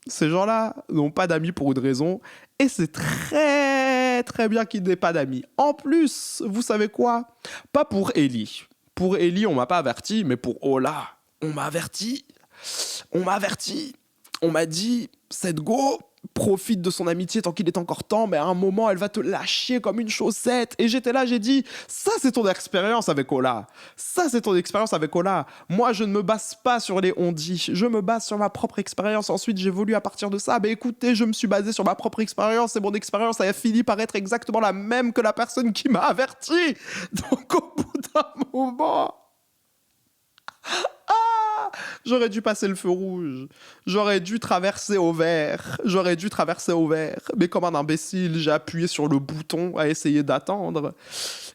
Ces gens-là n'ont pas d'amis pour une raison, et c'est très très bien qu'ils n'aient pas d'amis. En plus, vous savez quoi? Pas pour Ellie. Pour Ellie, on m'a pas averti, mais pour Ola, on m'a averti. On m'a averti. On m'a dit, cette go, profite de son amitié tant qu'il est encore temps, mais à un moment, elle va te lâcher comme une chaussette. Et j'étais là, j'ai dit, ça c'est ton expérience avec Ola. Ça c'est ton expérience avec Ola. Moi, je ne me base pas sur les on-dit. Je me base sur ma propre expérience. Ensuite, j'évolue à partir de ça. Mais écoutez, je me suis basé sur ma propre expérience et mon expérience a fini par être exactement la même que la personne qui m'a averti. Donc, au bout d'un moment... J'aurais dû passer le feu rouge. J'aurais dû traverser au vert. Mais comme un imbécile, j'ai appuyé sur le bouton à essayer d'attendre.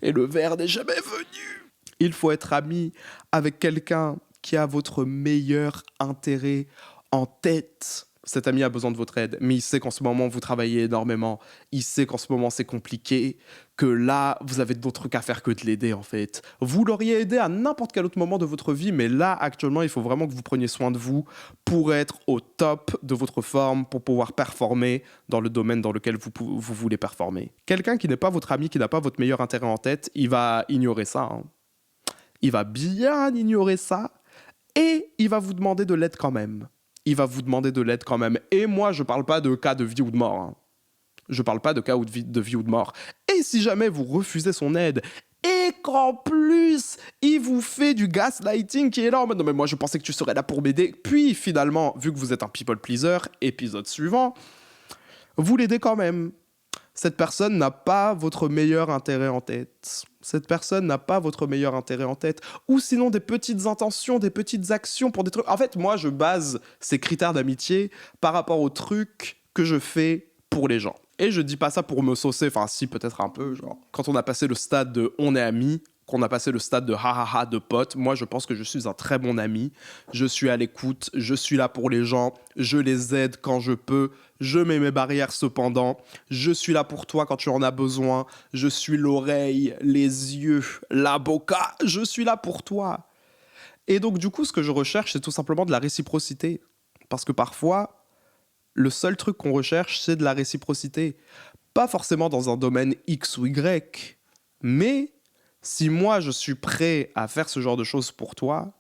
Et le vert n'est jamais venu. Il faut être ami avec quelqu'un qui a votre meilleur intérêt en tête. Cet ami a besoin de votre aide, mais il sait qu'en ce moment, vous travaillez énormément. Il sait qu'en ce moment, c'est compliqué, que là, vous avez d'autres trucs à faire que de l'aider, en fait. Vous l'auriez aidé à n'importe quel autre moment de votre vie, mais là, actuellement, il faut vraiment que vous preniez soin de vous pour être au top de votre forme, pour pouvoir performer dans le domaine dans lequel vous voulez performer. Quelqu'un qui n'est pas votre ami, qui n'a pas votre meilleur intérêt en tête, il va ignorer ça. Il va bien ignorer ça, et il va vous demander de l'aide quand même. Et moi, je parle pas de cas de vie ou de mort. Je parle pas de cas de vie ou de mort. Et si jamais vous refusez son aide, et qu'en plus, il vous fait du gaslighting qui est là en mode « Non mais moi, je pensais que tu serais là pour m'aider. » Puis finalement, vu que vous êtes un people pleaser, épisode suivant, vous l'aidez quand même. Cette personne n'a pas votre meilleur intérêt en tête. Ou sinon des petites intentions, des petites actions pour des trucs. En fait, moi, je base ces critères d'amitié par rapport aux trucs que je fais pour les gens. Et je dis pas ça pour me saucer, enfin si, peut-être un peu, genre. Quand on a passé le stade de on est amis, qu'on a passé le stade de ha ha ha de potes, moi je pense que je suis un très bon ami, je suis à l'écoute, je suis là pour les gens, je les aide quand je peux, je mets mes barrières cependant, je suis là pour toi quand tu en as besoin, je suis l'oreille, les yeux, la boca, je suis là pour toi. Et donc du coup ce que je recherche c'est tout simplement de la réciprocité, parce que parfois le seul truc qu'on recherche c'est de la réciprocité, pas forcément dans un domaine X ou Y, mais si moi je suis prêt à faire ce genre de choses pour toi,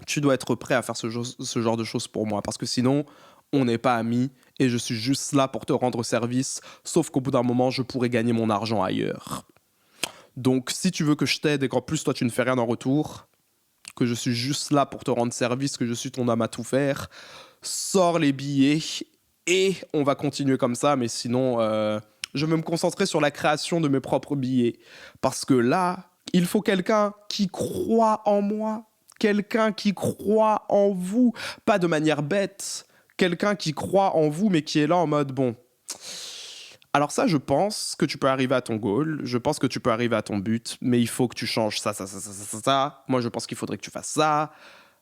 tu dois être prêt à faire ce genre de choses pour moi. Parce que sinon, on n'est pas amis et je suis juste là pour te rendre service. Sauf qu'au bout d'un moment, je pourrais gagner mon argent ailleurs. Donc si tu veux que je t'aide et qu'en plus toi tu ne fais rien en retour, que je suis juste là pour te rendre service, que je suis ton homme à tout faire, sors les billets et on va continuer comme ça. Mais sinon... je vais me concentrer sur la création de mes propres billets. Parce que là, il faut quelqu'un qui croit en moi, quelqu'un qui croit en vous, pas de manière bête, quelqu'un qui croit en vous, mais qui est là en mode, bon, alors ça, je pense que tu peux arriver à ton goal, je pense que tu peux arriver à ton but, mais il faut que tu changes ça. Moi, je pense qu'il faudrait que tu fasses ça.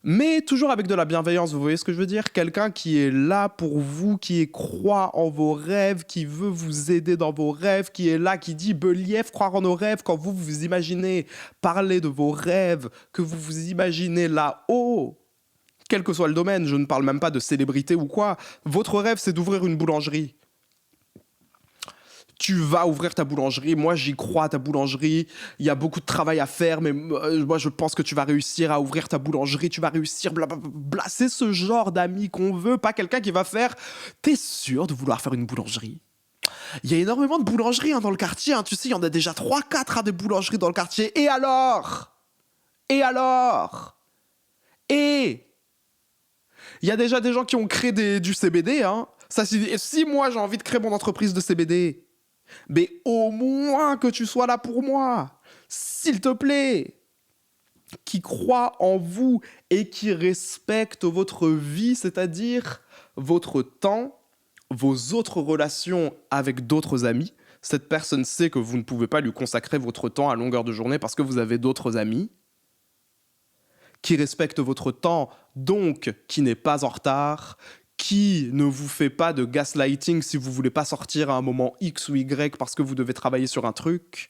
Mais toujours avec de la bienveillance, vous voyez ce que je veux dire ? Quelqu'un qui est là pour vous, qui croit en vos rêves, qui veut vous aider dans vos rêves, qui est là, qui dit « Believe, croire en nos rêves » quand vous vous imaginez parler de vos rêves, que vous vous imaginez là-haut, quel que soit le domaine, je ne parle même pas de célébrité ou quoi, votre rêve c'est d'ouvrir une boulangerie. Tu vas ouvrir ta boulangerie, moi j'y crois à ta boulangerie, il y a beaucoup de travail à faire, mais moi je pense que tu vas réussir à ouvrir ta boulangerie, tu vas réussir, blablabla. C'est ce genre d'amis qu'on veut, pas quelqu'un qui va faire « T'es sûr de vouloir faire une boulangerie ?» Il y a énormément de boulangeries dans le quartier, tu sais, il y en a déjà 3-4 des boulangeries dans le quartier, et alors ? Et il y a déjà des gens qui ont créé du CBD, Ça, si moi j'ai envie de créer mon entreprise de CBD, mais au moins que tu sois là pour moi, s'il te plaît, qui croit en vous et qui respecte votre vie, c'est-à-dire votre temps, vos autres relations avec d'autres amis. Cette personne sait que vous ne pouvez pas lui consacrer votre temps à longueur de journée parce que vous avez d'autres amis. Qui respecte votre temps, donc qui n'est pas en retard, qui ne vous fait pas de gaslighting si vous voulez pas sortir à un moment X ou Y parce que vous devez travailler sur un truc,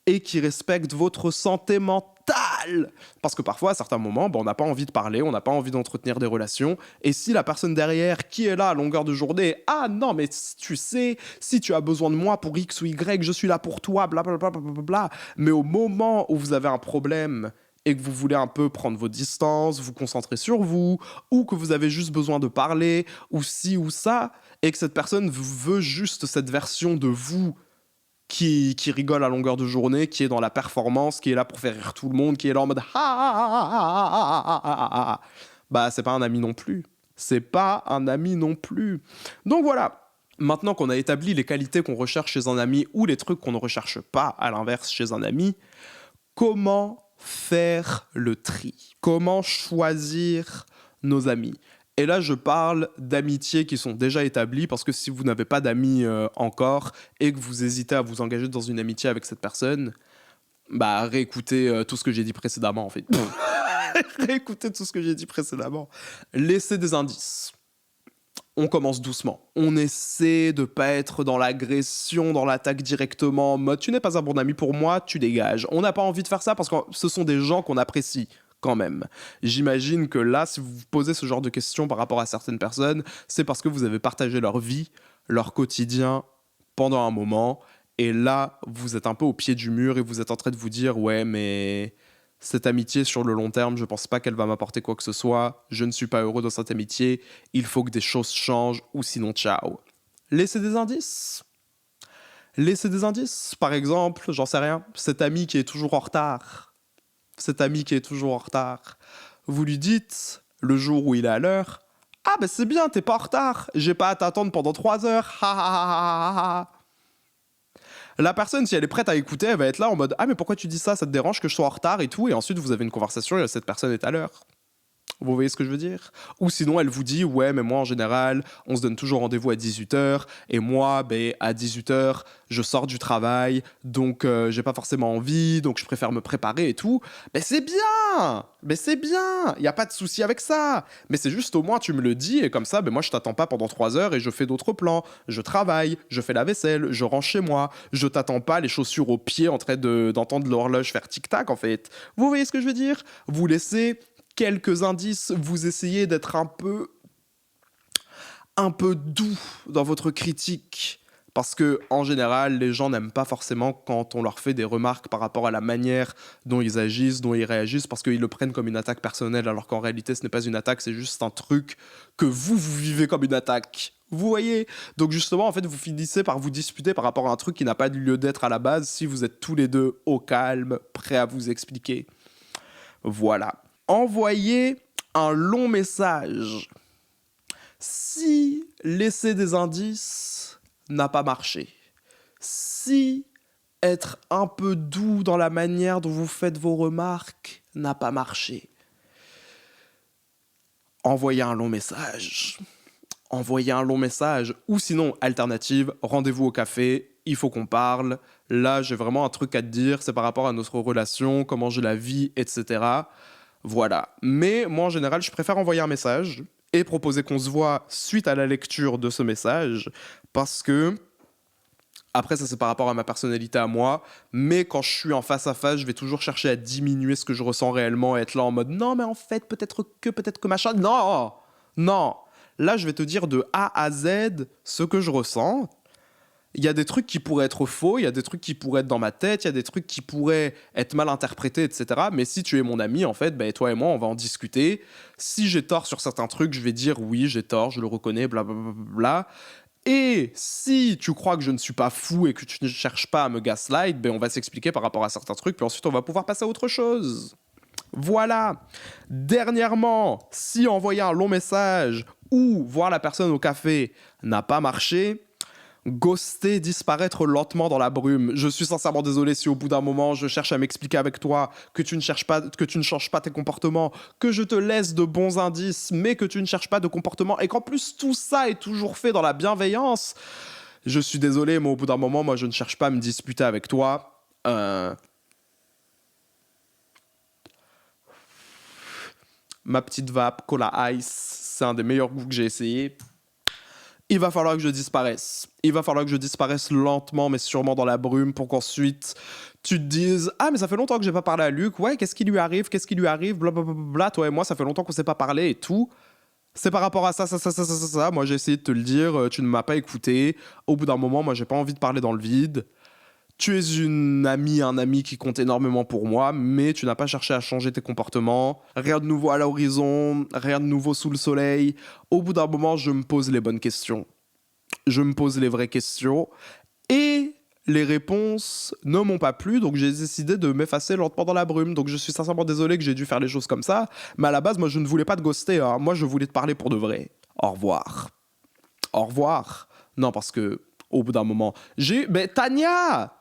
et qui respecte votre santé mentale. Parce que parfois, à certains moments, on n'a pas envie de parler, on n'a pas envie d'entretenir des relations, et si la personne derrière, qui est là à longueur de journée, « Ah non, mais tu sais, si tu as besoin de moi pour X ou Y, je suis là pour toi, blablabla, blablabla. » Mais au moment où vous avez un problème et que vous voulez un peu prendre vos distances, vous concentrer sur vous, ou que vous avez juste besoin de parler, ou ci ou ça, et que cette personne veut juste cette version de vous qui rigole à longueur de journée, qui est dans la performance, qui est là pour faire rire tout le monde, qui est là en mode « Ah !» Bah, c'est pas un ami non plus. Donc voilà. Maintenant qu'on a établi les qualités qu'on recherche chez un ami ou les trucs qu'on ne recherche pas, à l'inverse, chez un ami, comment faire le tri? Comment choisir nos amis? Et là, je parle d'amitiés qui sont déjà établies, parce que si vous n'avez pas d'amis encore et que vous hésitez à vous engager dans une amitié avec cette personne, bah réécoutez tout ce que j'ai dit précédemment en fait. Réécoutez tout ce que j'ai dit précédemment. Laissez des indices. On commence doucement. On essaie de pas être dans l'agression, dans l'attaque directement, en mode tu n'es pas un bon ami pour moi, tu dégages. On n'a pas envie de faire ça parce que ce sont des gens qu'on apprécie quand même. J'imagine que là, si vous vous posez ce genre de questions par rapport à certaines personnes, c'est parce que vous avez partagé leur vie, leur quotidien pendant un moment, et là, vous êtes un peu au pied du mur et vous êtes en train de vous dire ouais, mais cette amitié sur le long terme, je pense pas qu'elle va m'apporter quoi que ce soit, je ne suis pas heureux dans cette amitié, il faut que des choses changent ou sinon ciao. Laissez des indices. Laissez des indices. Par exemple, j'en sais rien, cet ami qui est toujours en retard. Cet ami qui est toujours en retard. Vous lui dites, le jour où il est à l'heure, ah ben c'est bien, t'es pas en retard, j'ai pas à t'attendre pendant 3 heures. Ha, ha, ha, ha, ha. La personne, si elle est prête à écouter, elle va être là en mode ah mais pourquoi tu dis ça, ça te dérange que je sois en retard et tout, et ensuite vous avez une conversation et cette personne est à l'heure. Vous voyez ce que je veux dire? Ou sinon, elle vous dit, ouais, mais moi, en général, on se donne toujours rendez-vous à 18h, et moi, ben, à 18h, je sors du travail, donc j'ai pas forcément envie, donc je préfère me préparer et tout. Mais c'est bien! Mais c'est bien! Y a pas de souci avec ça! Mais c'est juste, au moins, tu me le dis, et comme ça, ben, moi, je t'attends pas pendant 3 heures, et je fais d'autres plans. Je travaille, je fais la vaisselle, je range chez moi, je t'attends pas les chaussures aux pieds en train d'entendre l'horloge faire tic-tac, en fait. Vous voyez ce que je veux dire? Vous laissez quelques indices, vous essayez d'être un peu doux dans votre critique, parce que en général, les gens n'aiment pas forcément quand on leur fait des remarques par rapport à la manière dont ils agissent, dont ils réagissent, parce qu'ils le prennent comme une attaque personnelle, alors qu'en réalité, ce n'est pas une attaque, c'est juste un truc que vous vivez comme une attaque. Vous voyez? Donc justement, en fait, vous finissez par vous disputer par rapport à un truc qui n'a pas lieu d'être à la base, si vous êtes tous les deux au calme, prêts à vous expliquer. Voilà. Envoyer un long message. Si laisser des indices n'a pas marché, si être un peu doux dans la manière dont vous faites vos remarques n'a pas marché, envoyez un long message. Envoyez un long message. Ou sinon, alternative, rendez-vous au café, il faut qu'on parle. Là, j'ai vraiment un truc à te dire, c'est par rapport à notre relation, comment je la vis, etc. Voilà. Mais moi, en général, je préfère envoyer un message et proposer qu'on se voit suite à la lecture de ce message, parce que, après, ça c'est par rapport à ma personnalité à moi, mais quand je suis en face à face, je vais toujours chercher à diminuer ce que je ressens réellement et être là en mode non, mais en fait, peut-être que machin. Non, non. Là, je vais te dire de A à Z ce que je ressens. Il y a des trucs qui pourraient être faux, il y a des trucs qui pourraient être dans ma tête, il y a des trucs qui pourraient être mal interprétés, etc. Mais si tu es mon ami, en fait, ben, toi et moi, on va en discuter. Si j'ai tort sur certains trucs, je vais dire oui, j'ai tort, je le reconnais, blablabla. Et si tu crois que je ne suis pas fou et que tu ne cherches pas à me gaslight, ben on va s'expliquer par rapport à certains trucs, puis ensuite on va pouvoir passer à autre chose. Voilà. Dernièrement, si envoyer un long message ou voir la personne au café n'a pas marché, ghoster, disparaître lentement dans la brume. Je suis sincèrement désolé si au bout d'un moment je cherche à m'expliquer avec toi, que tu ne changes pas tes comportements, que je te laisse de bons indices, mais que tu ne cherches pas de comportement, et qu'en plus tout ça est toujours fait dans la bienveillance. Je suis désolé, mais au bout d'un moment, moi je ne cherche pas à me disputer avec toi. Ma petite vape, Cola Ice, c'est un des meilleurs goûts que j'ai essayé. Il va falloir que je disparaisse. Il va falloir que je disparaisse lentement, mais sûrement dans la brume, pour qu'ensuite tu te dises « Ah, mais ça fait longtemps que j'ai pas parlé à Luc. Ouais, qu'est-ce qui lui arrive? Blablabla. Toi et moi, ça fait longtemps qu'on s'est pas parlé et tout. » C'est par rapport à ça. Moi, j'ai essayé de te le dire. Tu ne m'as pas écouté. Au bout d'un moment, moi, j'ai pas envie de parler dans le vide. Tu es une amie, un ami qui compte énormément pour moi, mais tu n'as pas cherché à changer tes comportements. Rien de nouveau à l'horizon, rien de nouveau sous le soleil. Au bout d'un moment, je me pose les bonnes questions. Je me pose les vraies questions. Et les réponses ne m'ont pas plu, donc j'ai décidé de m'effacer lentement dans la brume. Donc je suis sincèrement désolé que j'ai dû faire les choses comme ça. Mais à la base, moi, je ne voulais pas te ghoster. Hein. Moi, je voulais te parler pour de vrai. Au revoir. Au revoir. Non, parce que... Au bout d'un moment, mais Tania,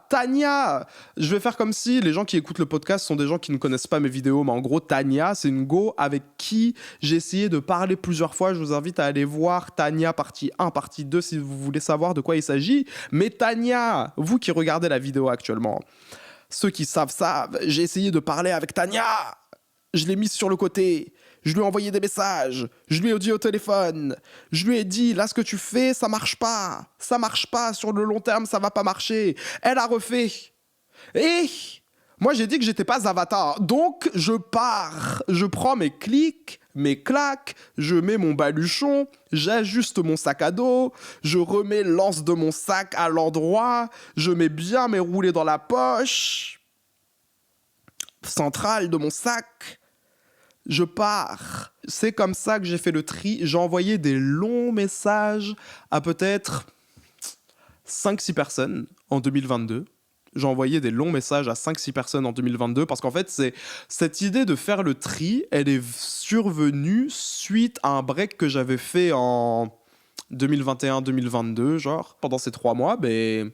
Tania. Je vais faire comme si les gens qui écoutent le podcast sont des gens qui ne connaissent pas mes vidéos, mais en gros, Tania, c'est une go avec qui j'ai essayé de parler plusieurs fois. Je vous invite à aller voir Tania partie 1, partie 2 si vous voulez savoir de quoi il s'agit. Mais Tania, vous qui regardez la vidéo actuellement, ceux qui savent, j'ai essayé de parler avec Tania. Je l'ai mise sur le côté. Je lui ai envoyé des messages, je lui ai dit au téléphone, je lui ai dit, là, ce que tu fais, ça marche pas, sur le long terme, ça va pas marcher. Elle a refait. Et moi, j'ai dit que j'étais pas Avatar, donc je pars, je prends mes clics, mes claques, je mets mon baluchon, j'ajuste mon sac à dos, je remets l'anse de mon sac à l'endroit, je mets bien mes roulés dans la poche centrale de mon sac. Je pars. C'est comme ça que j'ai fait le tri. J'ai envoyé des longs messages à peut-être 5-6 personnes en 2022. J'ai envoyé des longs messages à 5-6 personnes en 2022 parce qu'en fait, c'est cette idée de faire le tri, elle est survenue suite à un break que j'avais fait en 2021-2022, genre. Pendant ces 3 mois, j'ai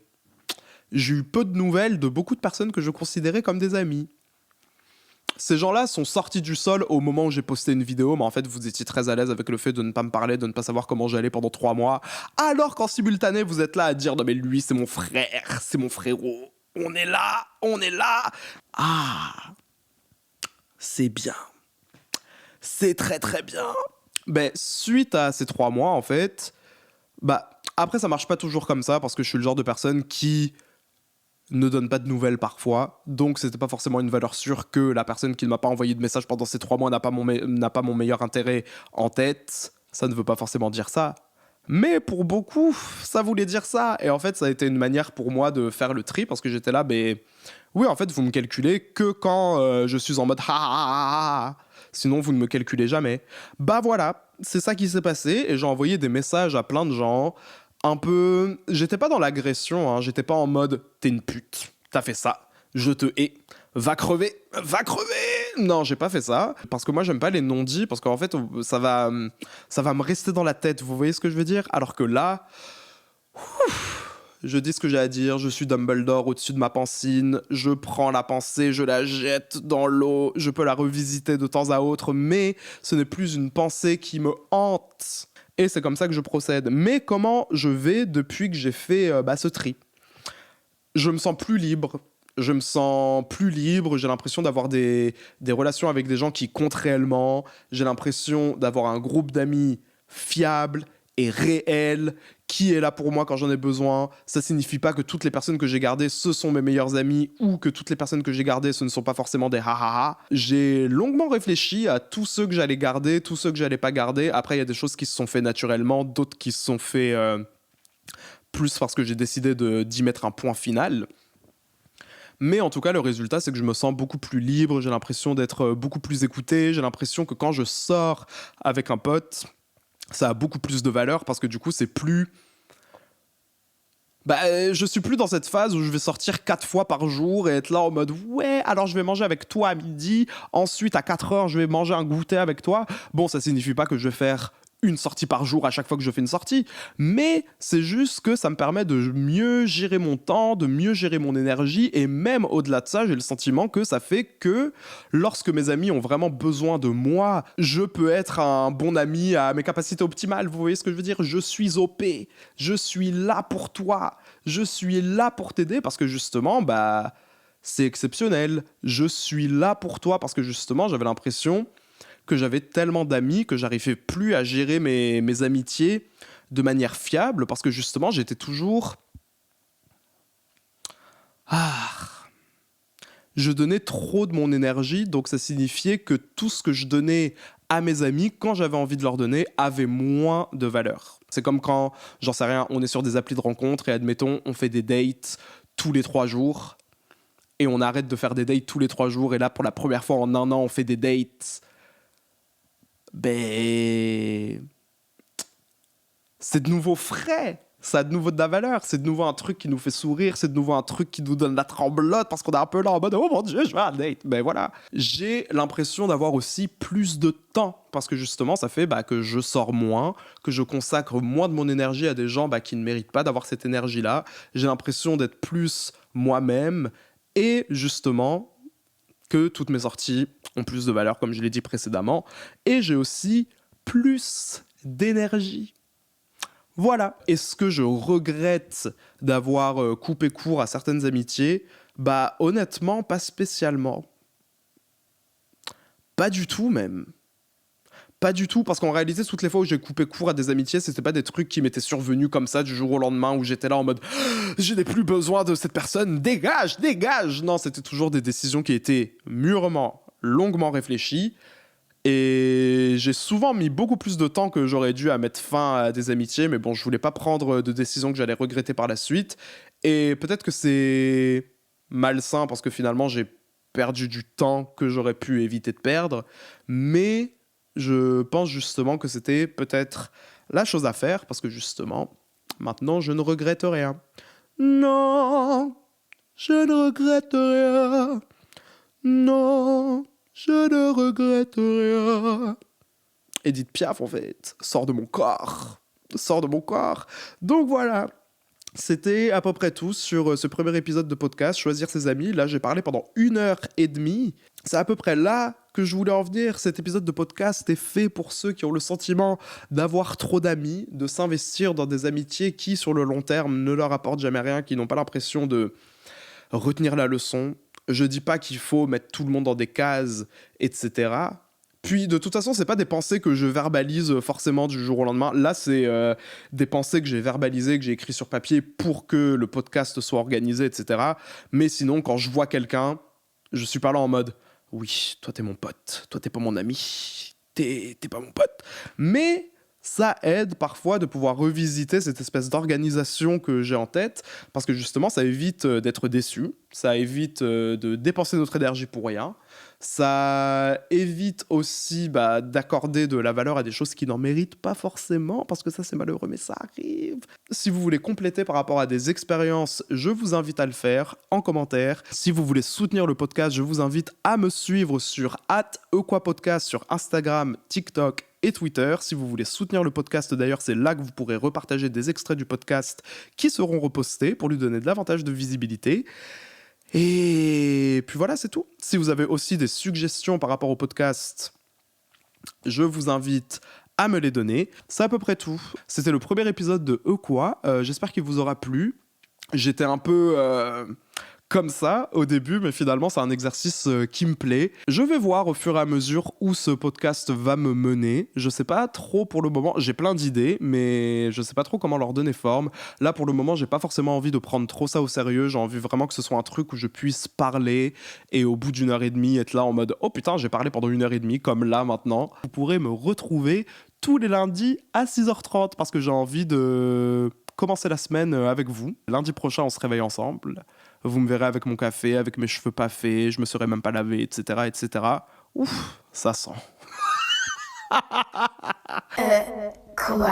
eu peu de nouvelles de beaucoup de personnes que je considérais comme des amis. Ces gens-là sont sortis du sol au moment où j'ai posté une vidéo, mais en fait, vous étiez très à l'aise avec le fait de ne pas me parler, de ne pas savoir comment j'allais pendant 3 mois, alors qu'en simultané, vous êtes là à dire « Non mais lui, c'est mon frère, c'est mon frérot, on est là !» Ah, c'est bien. C'est très très bien. Suite à ces 3 mois, en fait, après, ça marche pas toujours comme ça, parce que je suis le genre de personne qui ne donne pas de nouvelles parfois, donc c'était pas forcément une valeur sûre que la personne qui ne m'a pas envoyé de message pendant ces 3 mois n'a pas mon meilleur intérêt en tête. Ça ne veut pas forcément dire ça. Mais pour beaucoup, ça voulait dire ça. Et en fait, ça a été une manière pour moi de faire le tri, parce que j'étais là, oui, en fait, vous me calculez que quand je suis en mode ha ha ha ha. Sinon, vous ne me calculez jamais. Voilà, c'est ça qui s'est passé, et j'ai envoyé des messages à plein de gens, un peu... J'étais pas dans l'agression, hein. J'étais pas en mode « t'es une pute, t'as fait ça, je te hais, va crever !» Non, j'ai pas fait ça, parce que moi j'aime pas les non-dits, parce qu'en fait ça va me rester dans la tête, vous voyez ce que je veux dire? Alors que là, je dis ce que j'ai à dire, je suis Dumbledore au-dessus de ma pensine, je prends la pensée, je la jette dans l'eau, je peux la revisiter de temps à autre, mais ce n'est plus une pensée qui me hante. Et c'est comme ça que je procède. Mais comment je vais depuis que j'ai fait ce tri? Je me sens plus libre. J'ai l'impression d'avoir des relations avec des gens qui comptent réellement. J'ai l'impression d'avoir un groupe d'amis fiable et réel, qui est là pour moi quand j'en ai besoin. Ça signifie pas que toutes les personnes que j'ai gardées, ce sont mes meilleurs amis, ou que toutes les personnes que j'ai gardées, ce ne sont pas forcément des ha-ha-ha. J'ai longuement réfléchi à tous ceux que j'allais garder, tous ceux que j'allais pas garder. Après, il y a des choses qui se sont faites naturellement, d'autres qui se sont faites plus parce que j'ai décidé d'y mettre un point final. Mais en tout cas, le résultat, c'est que je me sens beaucoup plus libre, j'ai l'impression d'être beaucoup plus écouté, j'ai l'impression que quand je sors avec un pote, ça a beaucoup plus de valeur, parce que du coup, c'est plus... je suis plus dans cette phase où je vais sortir 4 fois par jour et être là en mode « Ouais, alors je vais manger avec toi à midi, ensuite à 4 heures, je vais manger un goûter avec toi. » Bon, ça signifie pas que je vais faire une sortie par jour à chaque fois que je fais une sortie, mais c'est juste que ça me permet de mieux gérer mon temps, de mieux gérer mon énergie, et même au-delà de ça, j'ai le sentiment que ça fait que lorsque mes amis ont vraiment besoin de moi, je peux être un bon ami à mes capacités optimales, vous voyez ce que je veux dire? Je suis OP, je suis là pour toi, je suis là pour t'aider, parce que justement, c'est exceptionnel, je suis là pour toi, parce que justement, j'avais l'impression que j'avais tellement d'amis que j'arrivais plus à gérer mes amitiés de manière fiable, parce que justement, j'étais toujours... Je donnais trop de mon énergie, donc ça signifiait que tout ce que je donnais à mes amis, quand j'avais envie de leur donner, avait moins de valeur. C'est comme quand, j'en sais rien, on est sur des applis de rencontres et admettons, on fait des dates tous les 3 jours, et on arrête de faire des dates tous les 3 jours, et là, pour la première fois en 1 an, on fait des dates... c'est de nouveau frais. ça a de nouveau de la valeur, c'est de nouveau un truc qui nous fait sourire, c'est de nouveau un truc qui nous donne la tremblote parce qu'on est un peu là en mode oh mon dieu, je vais à un date. Mais voilà, j'ai l'impression d'avoir aussi plus de temps parce que justement ça fait que je sors moins, que je consacre moins de mon énergie à des gens qui ne méritent pas d'avoir cette énergie-là. J'ai l'impression d'être plus moi-même et justement que toutes mes sorties ont plus de valeur comme je l'ai dit précédemment et j'ai aussi plus d'énergie. Voilà. Est-ce que je regrette d'avoir coupé court à certaines amitiés ? Honnêtement, pas spécialement. Pas du tout même. Pas du tout, parce qu'en réalité, toutes les fois où j'ai coupé court à des amitiés, c'était pas des trucs qui m'étaient survenus comme ça du jour au lendemain, où j'étais là en mode « Je n'ai plus besoin de cette personne, dégage, dégage !» Non, c'était toujours des décisions qui étaient mûrement, longuement réfléchies. Et j'ai souvent mis beaucoup plus de temps que j'aurais dû à mettre fin à des amitiés, mais bon, je voulais pas prendre de décisions que j'allais regretter par la suite. Et peut-être que c'est malsain parce que finalement j'ai perdu du temps que j'aurais pu éviter de perdre, mais je pense justement que c'était peut-être la chose à faire parce que justement, maintenant je ne regrette rien. Non, je ne regrette rien. Non. Je ne regrette rien. Edith Piaf, en fait, sort de mon corps. Sort de mon corps. Donc voilà. C'était à peu près tout sur ce premier épisode de podcast, Choisir ses amis. Là, j'ai parlé pendant 1h30. C'est à peu près là que je voulais en venir. Cet épisode de podcast est fait pour ceux qui ont le sentiment d'avoir trop d'amis, de s'investir dans des amitiés qui, sur le long terme, ne leur apportent jamais rien, qui n'ont pas l'impression de retenir la leçon. Je dis pas qu'il faut mettre tout le monde dans des cases, etc. Puis, de toute façon, c'est pas des pensées que je verbalise forcément du jour au lendemain. Là, c'est des pensées que j'ai verbalisées, que j'ai écrites sur papier pour que le podcast soit organisé, etc. Mais sinon, quand je vois quelqu'un, je suis pas là en mode « Oui, toi, t'es mon pote. Toi, t'es pas mon ami. T'es pas mon pote. » Mais ça aide parfois de pouvoir revisiter cette espèce d'organisation que j'ai en tête, parce que justement, ça évite d'être déçu, ça évite de dépenser notre énergie pour rien, ça évite aussi d'accorder de la valeur à des choses qui n'en méritent pas forcément, parce que ça c'est malheureux, mais ça arrive. Si vous voulez compléter par rapport à des expériences, je vous invite à le faire en commentaire. Si vous voulez soutenir le podcast, je vous invite à me suivre sur @equapodcast sur Instagram, TikTok et Twitter. Si vous voulez soutenir le podcast, d'ailleurs, c'est là que vous pourrez repartager des extraits du podcast qui seront repostés pour lui donner davantage de visibilité. Et puis voilà, c'est tout. Si vous avez aussi des suggestions par rapport au podcast, je vous invite à me les donner. C'est à peu près tout. C'était le premier épisode de Quoi. J'espère qu'il vous aura plu. J'étais un peu comme ça au début, mais finalement c'est un exercice qui me plaît. Je vais voir au fur et à mesure où ce podcast va me mener. Je sais pas trop pour le moment, j'ai plein d'idées, mais je sais pas trop comment leur donner forme. Là pour le moment, j'ai pas forcément envie de prendre trop ça au sérieux, j'ai envie vraiment que ce soit un truc où je puisse parler et au bout d'1h30 être là en mode oh putain, j'ai parlé pendant 1h30 comme là maintenant. Vous pourrez me retrouver tous les lundis à 6h30 parce que j'ai envie de commencer la semaine avec vous. Lundi prochain, on se réveille ensemble. Vous me verrez avec mon café, avec mes cheveux pas faits, je me serai même pas lavé, etc., etc. Ouf, ça sent. Quoi ?